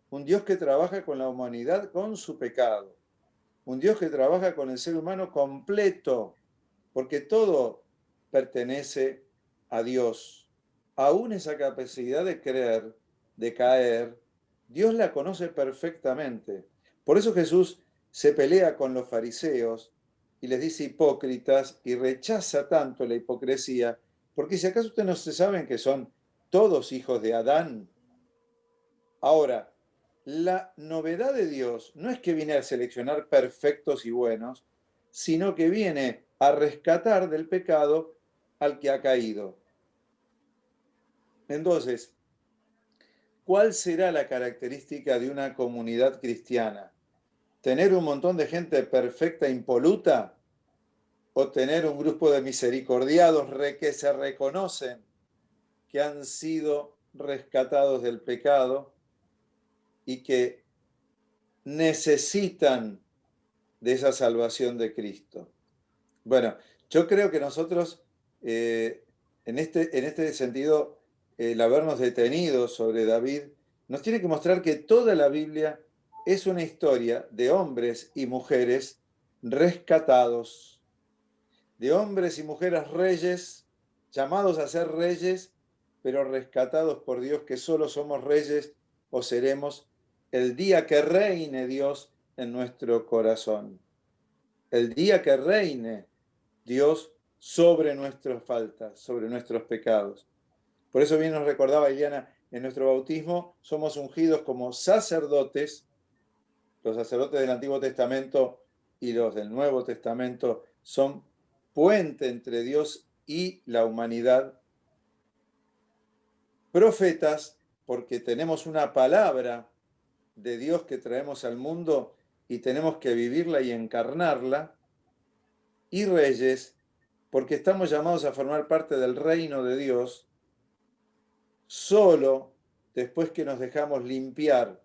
Speaker 8: Un Dios que trabaja con la humanidad con su pecado. Un Dios que trabaja con el ser humano completo, porque todo pertenece a Dios. Aún esa capacidad de creer, de caer, Dios la conoce perfectamente. Por eso Jesús se pelea con los fariseos y les dice hipócritas y rechaza tanto la hipocresía, porque si acaso ustedes no se saben que son todos hijos de Adán. Ahora, la novedad de Dios no es que viene a seleccionar perfectos y buenos, sino que viene a rescatar del pecado al que ha caído. Entonces, ¿cuál será la característica de una comunidad cristiana? ¿Tener un montón de gente perfecta e impoluta? ¿O tener un grupo de misericordiados que se reconocen que han sido rescatados del pecado y que necesitan de esa salvación de Cristo? Bueno, yo creo que nosotros, en este sentido, el habernos detenido sobre David, nos tiene que mostrar que toda la Biblia es una historia de hombres y mujeres rescatados, de hombres y mujeres reyes, llamados a ser reyes, pero rescatados por Dios, que solo somos reyes o seremos el día que reine Dios en nuestro corazón. El día que reine Dios sobre nuestras faltas, sobre nuestros pecados. Por eso bien nos recordaba Iliana, en nuestro bautismo somos ungidos como sacerdotes. Los sacerdotes del Antiguo Testamento y los del Nuevo Testamento son puente entre Dios y la humanidad. Profetas, porque tenemos una palabra de Dios que traemos al mundo y tenemos que vivirla y encarnarla. Y reyes, porque estamos llamados a formar parte del reino de Dios solo después que nos dejamos limpiar.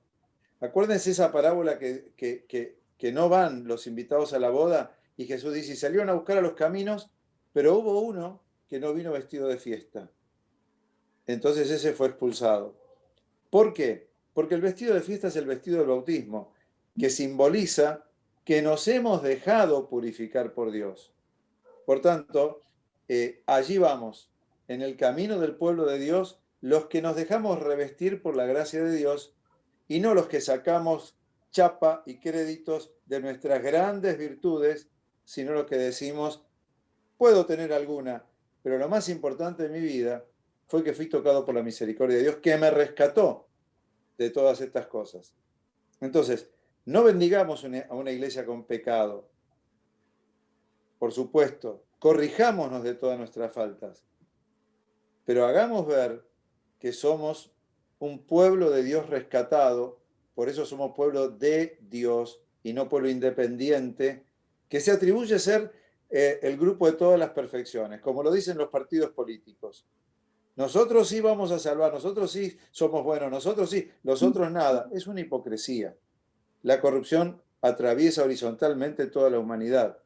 Speaker 8: Acuérdense esa parábola que no van los invitados a la boda y Jesús dice, y salieron a buscar a los caminos, pero hubo uno que no vino vestido de fiesta. Entonces ese fue expulsado. ¿Por qué? Porque el vestido de fiesta es el vestido del bautismo, que simboliza que nos hemos dejado purificar por Dios. Por tanto, allí vamos, en el camino del pueblo de Dios, los que nos dejamos revestir por la gracia de Dios y no los que sacamos chapa y créditos de nuestras grandes virtudes, sino los que decimos, puedo tener alguna, pero lo más importante de mi vida fue que fui tocado por la misericordia de Dios, que me rescató de todas estas cosas. Entonces, no bendigamos a una iglesia con pecado. Por supuesto, corrijámonos de todas nuestras faltas, pero hagamos ver que somos un pueblo de Dios rescatado, por eso somos pueblo de Dios y no pueblo independiente, que se atribuye a ser el grupo de todas las perfecciones, como lo dicen los partidos políticos. Nosotros sí vamos a salvar, nosotros sí somos buenos, nosotros sí, los otros nada. Es una hipocresía. La corrupción atraviesa horizontalmente toda la humanidad.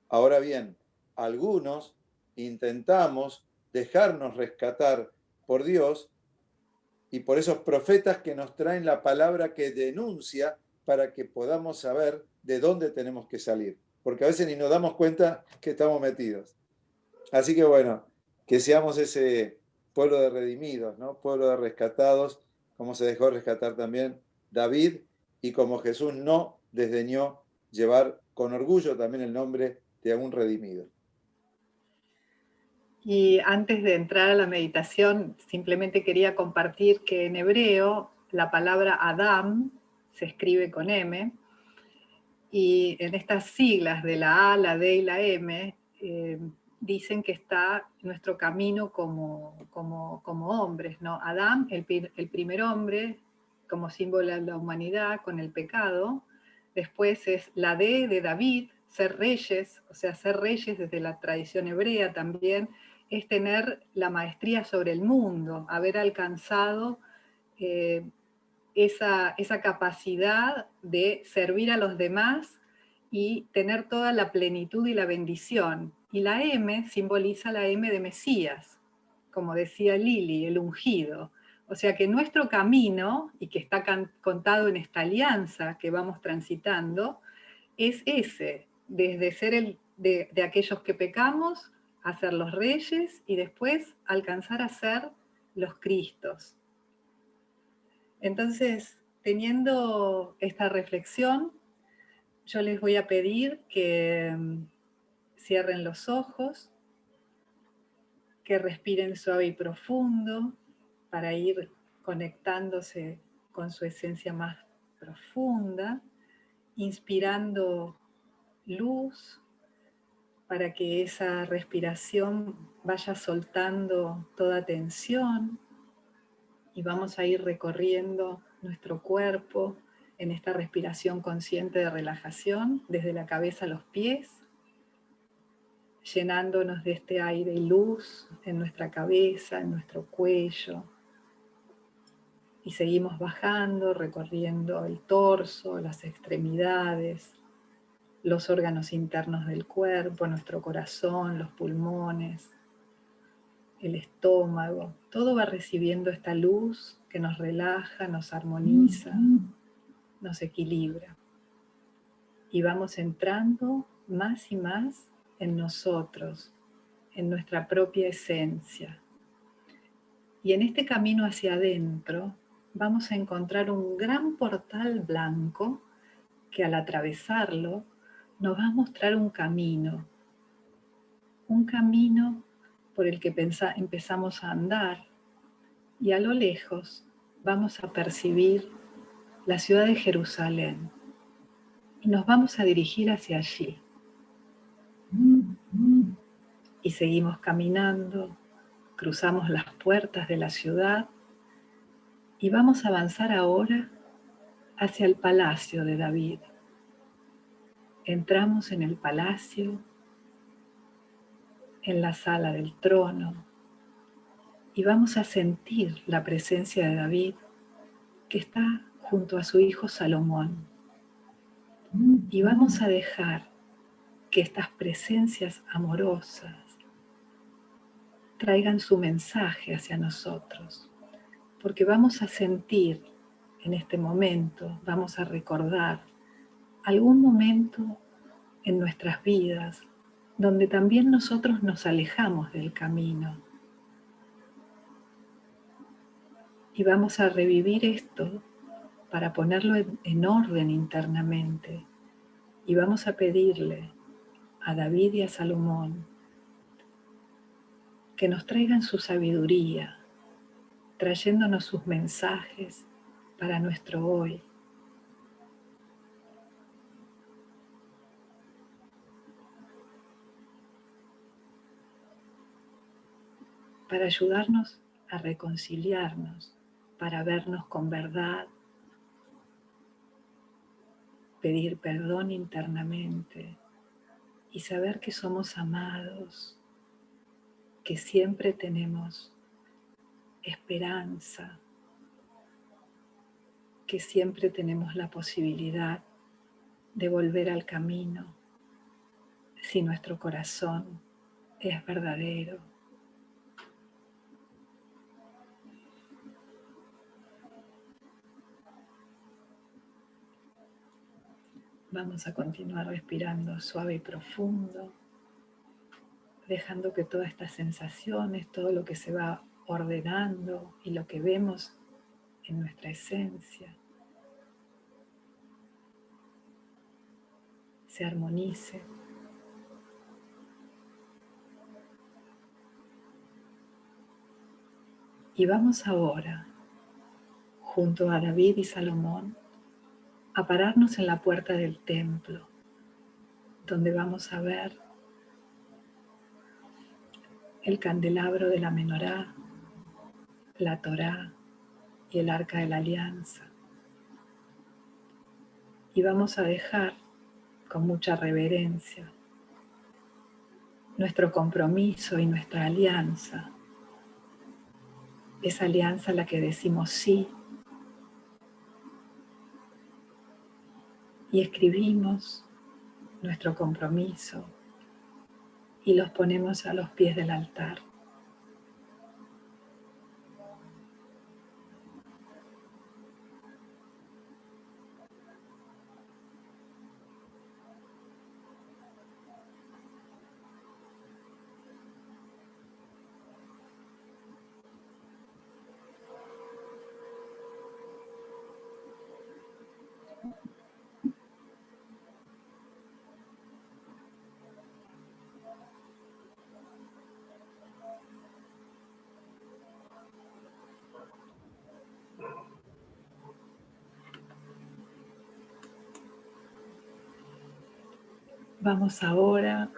Speaker 8: Ahora bien, algunos intentamos dejarnos rescatar por Dios y por esos profetas que nos traen la palabra que denuncia para que podamos saber de dónde tenemos que salir. Porque a veces ni nos damos cuenta que estamos metidos. Así que bueno, que seamos ese pueblo de redimidos, ¿no? Pueblo de rescatados, como se dejó rescatar también David y como Jesús no desdeñó llevar con orgullo también el nombre de un redimido.
Speaker 2: Y antes de entrar a la meditación, simplemente quería compartir que en hebreo la palabra Adam se escribe con M, y en estas siglas de la A, la D y la M, dicen que está nuestro camino como hombres, ¿no? Adán, el primer hombre, como símbolo de la humanidad, con el pecado. Después es la D de David, ser reyes, o sea, ser reyes desde la tradición hebrea también, es tener la maestría sobre el mundo, haber alcanzado esa capacidad de servir a los demás y tener toda la plenitud y la bendición. Y la M simboliza la M de Mesías, como decía Lili, el ungido. O sea que nuestro camino, y que está contado en esta alianza que vamos transitando, es ese, desde ser de aquellos que pecamos, a ser los reyes, y después alcanzar a ser los Cristos. Entonces, teniendo esta reflexión, yo les voy a pedir que cierren los ojos, que respiren suave y profundo para ir conectándose con su esencia más profunda, inspirando luz para que esa respiración vaya soltando toda tensión, y vamos a ir recorriendo nuestro cuerpo en esta respiración consciente de relajación, desde la cabeza a los pies, llenándonos de este aire y luz en nuestra cabeza, en nuestro cuello. Y seguimos bajando, recorriendo el torso, las extremidades, los órganos internos del cuerpo, nuestro corazón, los pulmones, el estómago. Todo va recibiendo esta luz que nos relaja, nos armoniza, nos equilibra. Y vamos entrando más y más en nosotros, en nuestra propia esencia. Y en este camino hacia adentro vamos a encontrar un gran portal blanco que al atravesarlo nos va a mostrar un camino por el que empezamos a andar, y a lo lejos vamos a percibir la ciudad de Jerusalén y nos vamos a dirigir hacia allí. Y seguimos caminando, cruzamos las puertas de la ciudad y vamos a avanzar ahora hacia el palacio de David. Entramos en el palacio, en la sala del trono, y vamos a sentir la presencia de David, que está junto a su hijo Salomón. Y vamos a dejar que estas presencias amorosas traigan su mensaje hacia nosotros, porque vamos a sentir en este momento, vamos a recordar algún momento en nuestras vidas donde también nosotros nos alejamos del camino. Y vamos a revivir esto para ponerlo en orden internamente. Y vamos a pedirle a David y a Salomón que nos traigan su sabiduría, trayéndonos sus mensajes para nuestro hoy. Para ayudarnos a reconciliarnos, para vernos con verdad, pedir perdón internamente y saber que somos amados, que siempre tenemos esperanza, que siempre tenemos la posibilidad de volver al camino si nuestro corazón es verdadero. Vamos a continuar respirando suave y profundo, dejando que todas estas sensaciones, todo lo que se va ordenando y lo que vemos en nuestra esencia, se armonice. Y vamos ahora, junto a David y Salomón, a pararnos en la puerta del templo, donde vamos a ver el candelabro de la menorá, la Torá y el arca de la alianza. Y vamos a dejar con mucha reverencia nuestro compromiso y nuestra alianza, esa alianza a la que decimos sí, y escribimos nuestro compromiso y los ponemos a los pies del altar. Vamos ahora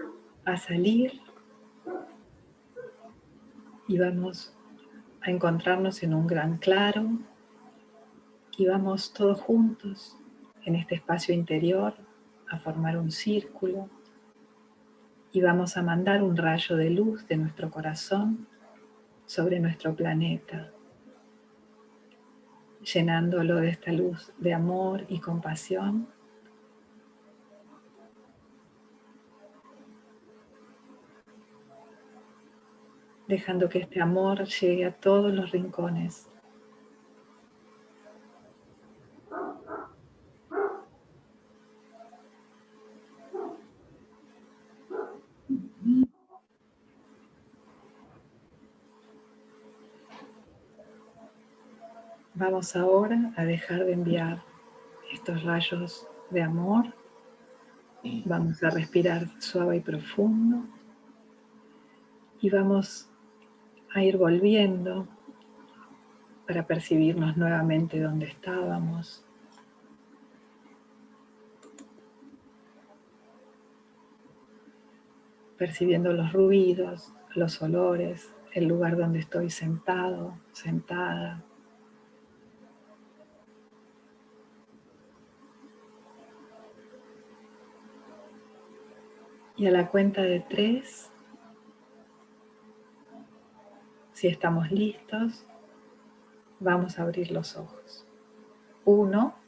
Speaker 2: a salir y vamos a encontrarnos en un gran claro y vamos todos juntos en este espacio interior a formar un círculo y vamos a mandar un rayo de luz de nuestro corazón sobre nuestro planeta, llenándolo de esta luz de amor y compasión. Dejando que este amor llegue a todos los rincones. Vamos ahora a dejar de enviar estos rayos de amor. Vamos a respirar suave y profundo. Y vamos a ir volviendo para percibirnos nuevamente donde estábamos. Percibiendo los ruidos, los olores, el lugar donde estoy sentado, sentada. Y a la cuenta de 3, si estamos listos, vamos a abrir los ojos. 1,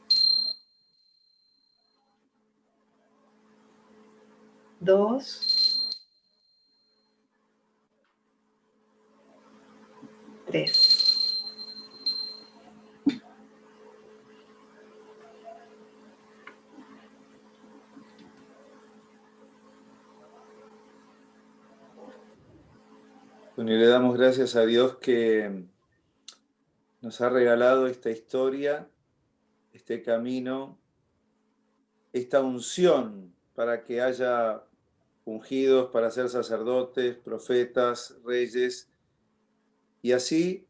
Speaker 2: 2, 3.
Speaker 8: Bueno, y le damos gracias a Dios que nos ha regalado esta historia, este camino, esta unción para que haya ungidos para ser sacerdotes, profetas, reyes, y así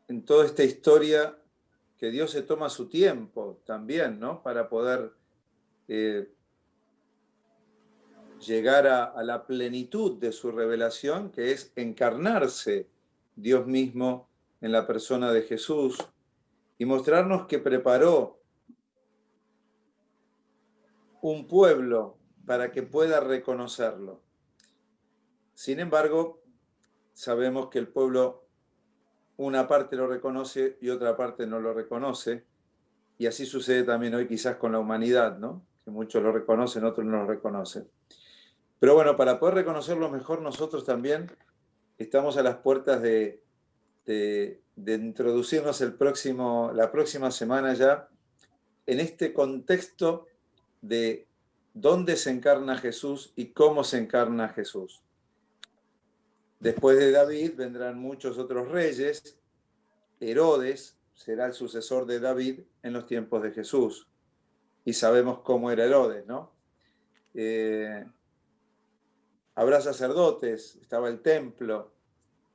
Speaker 8: en toda esta historia que Dios se toma su tiempo también, ¿no? Para poder llegar a la plenitud de su revelación, que es encarnarse Dios mismo en la persona de Jesús y mostrarnos que preparó un pueblo para que pueda reconocerlo. Sin embargo, sabemos que el pueblo una parte lo reconoce y otra parte no lo reconoce, y así sucede también hoy quizás con la humanidad, ¿no? Que muchos lo reconocen, otros no lo reconocen. Pero bueno, para poder reconocerlo mejor, nosotros también estamos a las puertas de introducirnos la próxima semana ya en este contexto de dónde se encarna Jesús y cómo se encarna Jesús. Después de David vendrán muchos otros reyes. Herodes será el sucesor de David en los tiempos de Jesús. Y sabemos cómo era Herodes, ¿no? Habrá sacerdotes, estaba el templo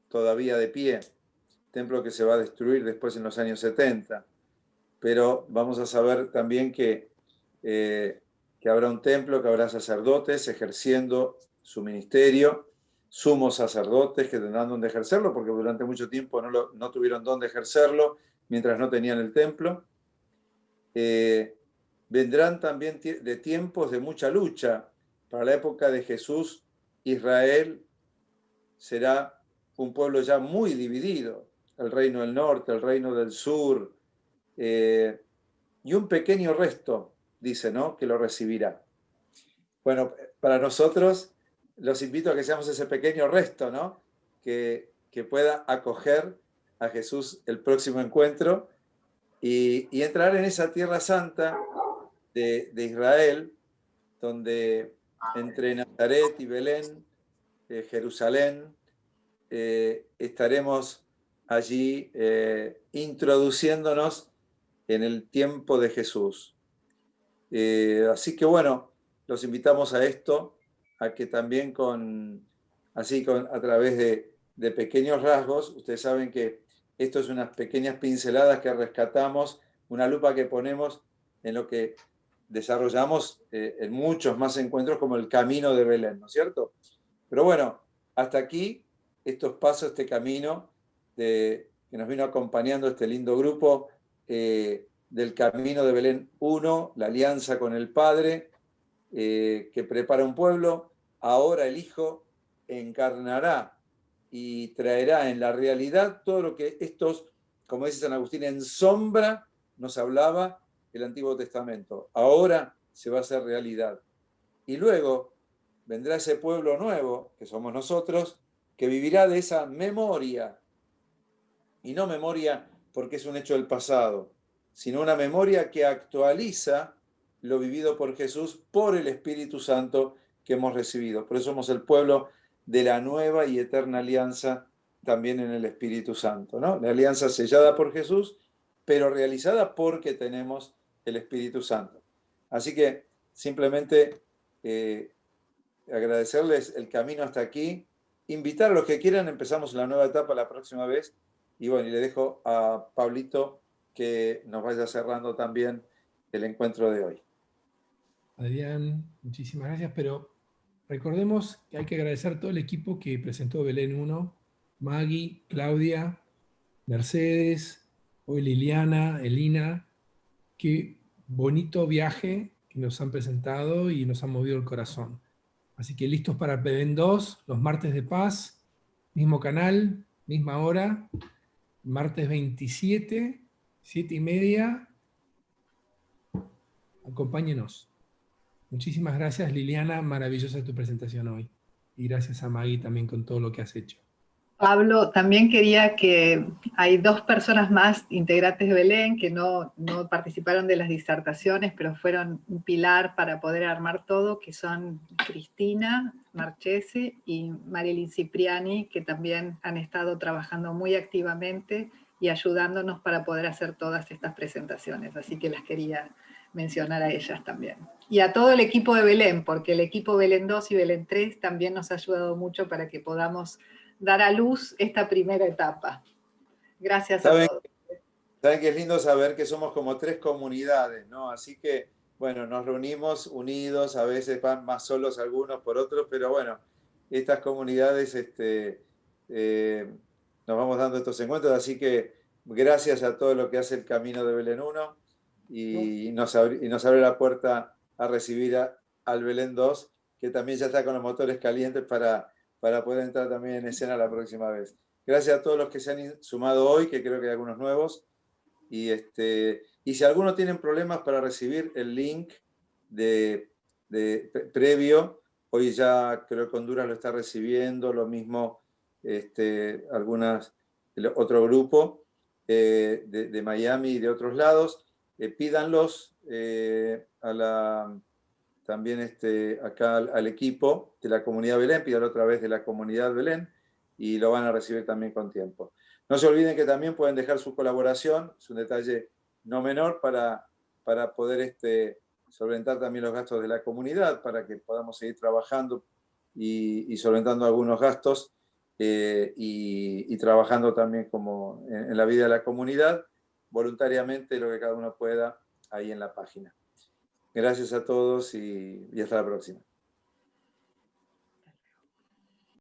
Speaker 8: todavía de pie, templo que se va a destruir después en los años 70. Pero vamos a saber también que habrá un templo, que habrá sacerdotes ejerciendo su ministerio, sumos sacerdotes que tendrán donde ejercerlo, porque durante mucho tiempo no tuvieron donde ejercerlo mientras no tenían el templo. Vendrán también de tiempos de mucha lucha. Para la época de Jesús, Israel será un pueblo ya muy dividido, el reino del norte, el reino del sur, y un pequeño resto, dice, ¿no?, que lo recibirá. bueno, para nosotros los invito a que seamos ese pequeño resto, ¿no? Que pueda acoger a Jesús el próximo encuentro y entrar en esa tierra santa de Israel, donde entre Nazaret y Belén, Jerusalén, estaremos allí introduciéndonos en el tiempo de Jesús. Así que bueno, los invitamos a esto, a que también a través de pequeños rasgos, ustedes saben que esto es unas pequeñas pinceladas que rescatamos, una lupa que ponemos en lo que desarrollamos en muchos más encuentros como el camino de Belén, ¿no es cierto? Pero bueno, hasta aquí estos pasos, este camino que nos vino acompañando este lindo grupo del Camino de Belén 1, la alianza con el Padre, que prepara un pueblo. Ahora el Hijo encarnará y traerá en la realidad todo lo que estos, como dice San Agustín, en sombra nos hablaba el Antiguo Testamento. Ahora se va a hacer realidad. Y luego vendrá ese pueblo nuevo, que somos nosotros, que vivirá de esa memoria. Y no memoria porque es un hecho del pasado, sino una memoria que actualiza lo vivido por Jesús por el Espíritu Santo que hemos recibido. Por eso somos el pueblo de la nueva y eterna alianza también en el Espíritu Santo, ¿no? La alianza sellada por Jesús, pero realizada porque tenemos el Espíritu Santo. Así que simplemente agradecerles el camino hasta aquí, invitar a los que quieran, empezamos la nueva etapa la próxima vez, y bueno, y le dejo a Pablito que nos vaya cerrando también el encuentro de hoy.
Speaker 5: Adrián, muchísimas gracias, pero recordemos que hay que agradecer a todo el equipo que presentó Belén 1, Maggie, Claudia, Mercedes, hoy Liliana, Elina. Qué bonito viaje que nos han presentado y nos han movido el corazón. Así que listos para Belén 2, los martes de paz, mismo canal, misma hora, martes 27, 7:30. Acompáñenos. Muchísimas gracias, Liliana, maravillosa tu presentación hoy. Y gracias a Maggie también con todo lo que has hecho.
Speaker 2: Pablo, también quería que hay 2 personas más integrantes de Belén que no participaron de las disertaciones, pero fueron un pilar para poder armar todo, que son Cristina Marchesi y Marilyn Cipriani, que también han estado trabajando muy activamente y ayudándonos para poder hacer todas estas presentaciones. Así que las quería mencionar a ellas también. Y a todo el equipo de Belén, porque el equipo Belén 2 y Belén 3 también nos ha ayudado mucho para que podamos dar a luz esta primera etapa. Gracias a todos.
Speaker 8: Saben que es lindo saber que somos como 3 comunidades, ¿no? Así que, bueno, nos reunimos unidos, a veces van más solos algunos por otros, pero bueno, estas comunidades nos vamos dando estos encuentros, así que gracias a todo lo que hace el Camino de Belén 1 y nos abre la puerta a recibir al Belén 2, que también ya está con los motores calientes para poder entrar también en escena la próxima vez. Gracias a todos los que se han sumado hoy, que creo que hay algunos nuevos. Y si alguno tienen problemas para recibir el link previo, hoy ya creo que Honduras lo está recibiendo, lo mismo otro grupo de Miami y de otros lados. Pídanlos también acá al equipo de la comunidad Belén, pídalo otra vez de la comunidad Belén y lo van a recibir también con tiempo. No se olviden que también pueden dejar su colaboración, es un detalle no menor para poder solventar también los gastos de la comunidad, para que podamos seguir trabajando y solventando algunos gastos y trabajando también como en la vida de la comunidad, voluntariamente lo que cada uno pueda ahí en la página. Gracias a todos y hasta la próxima.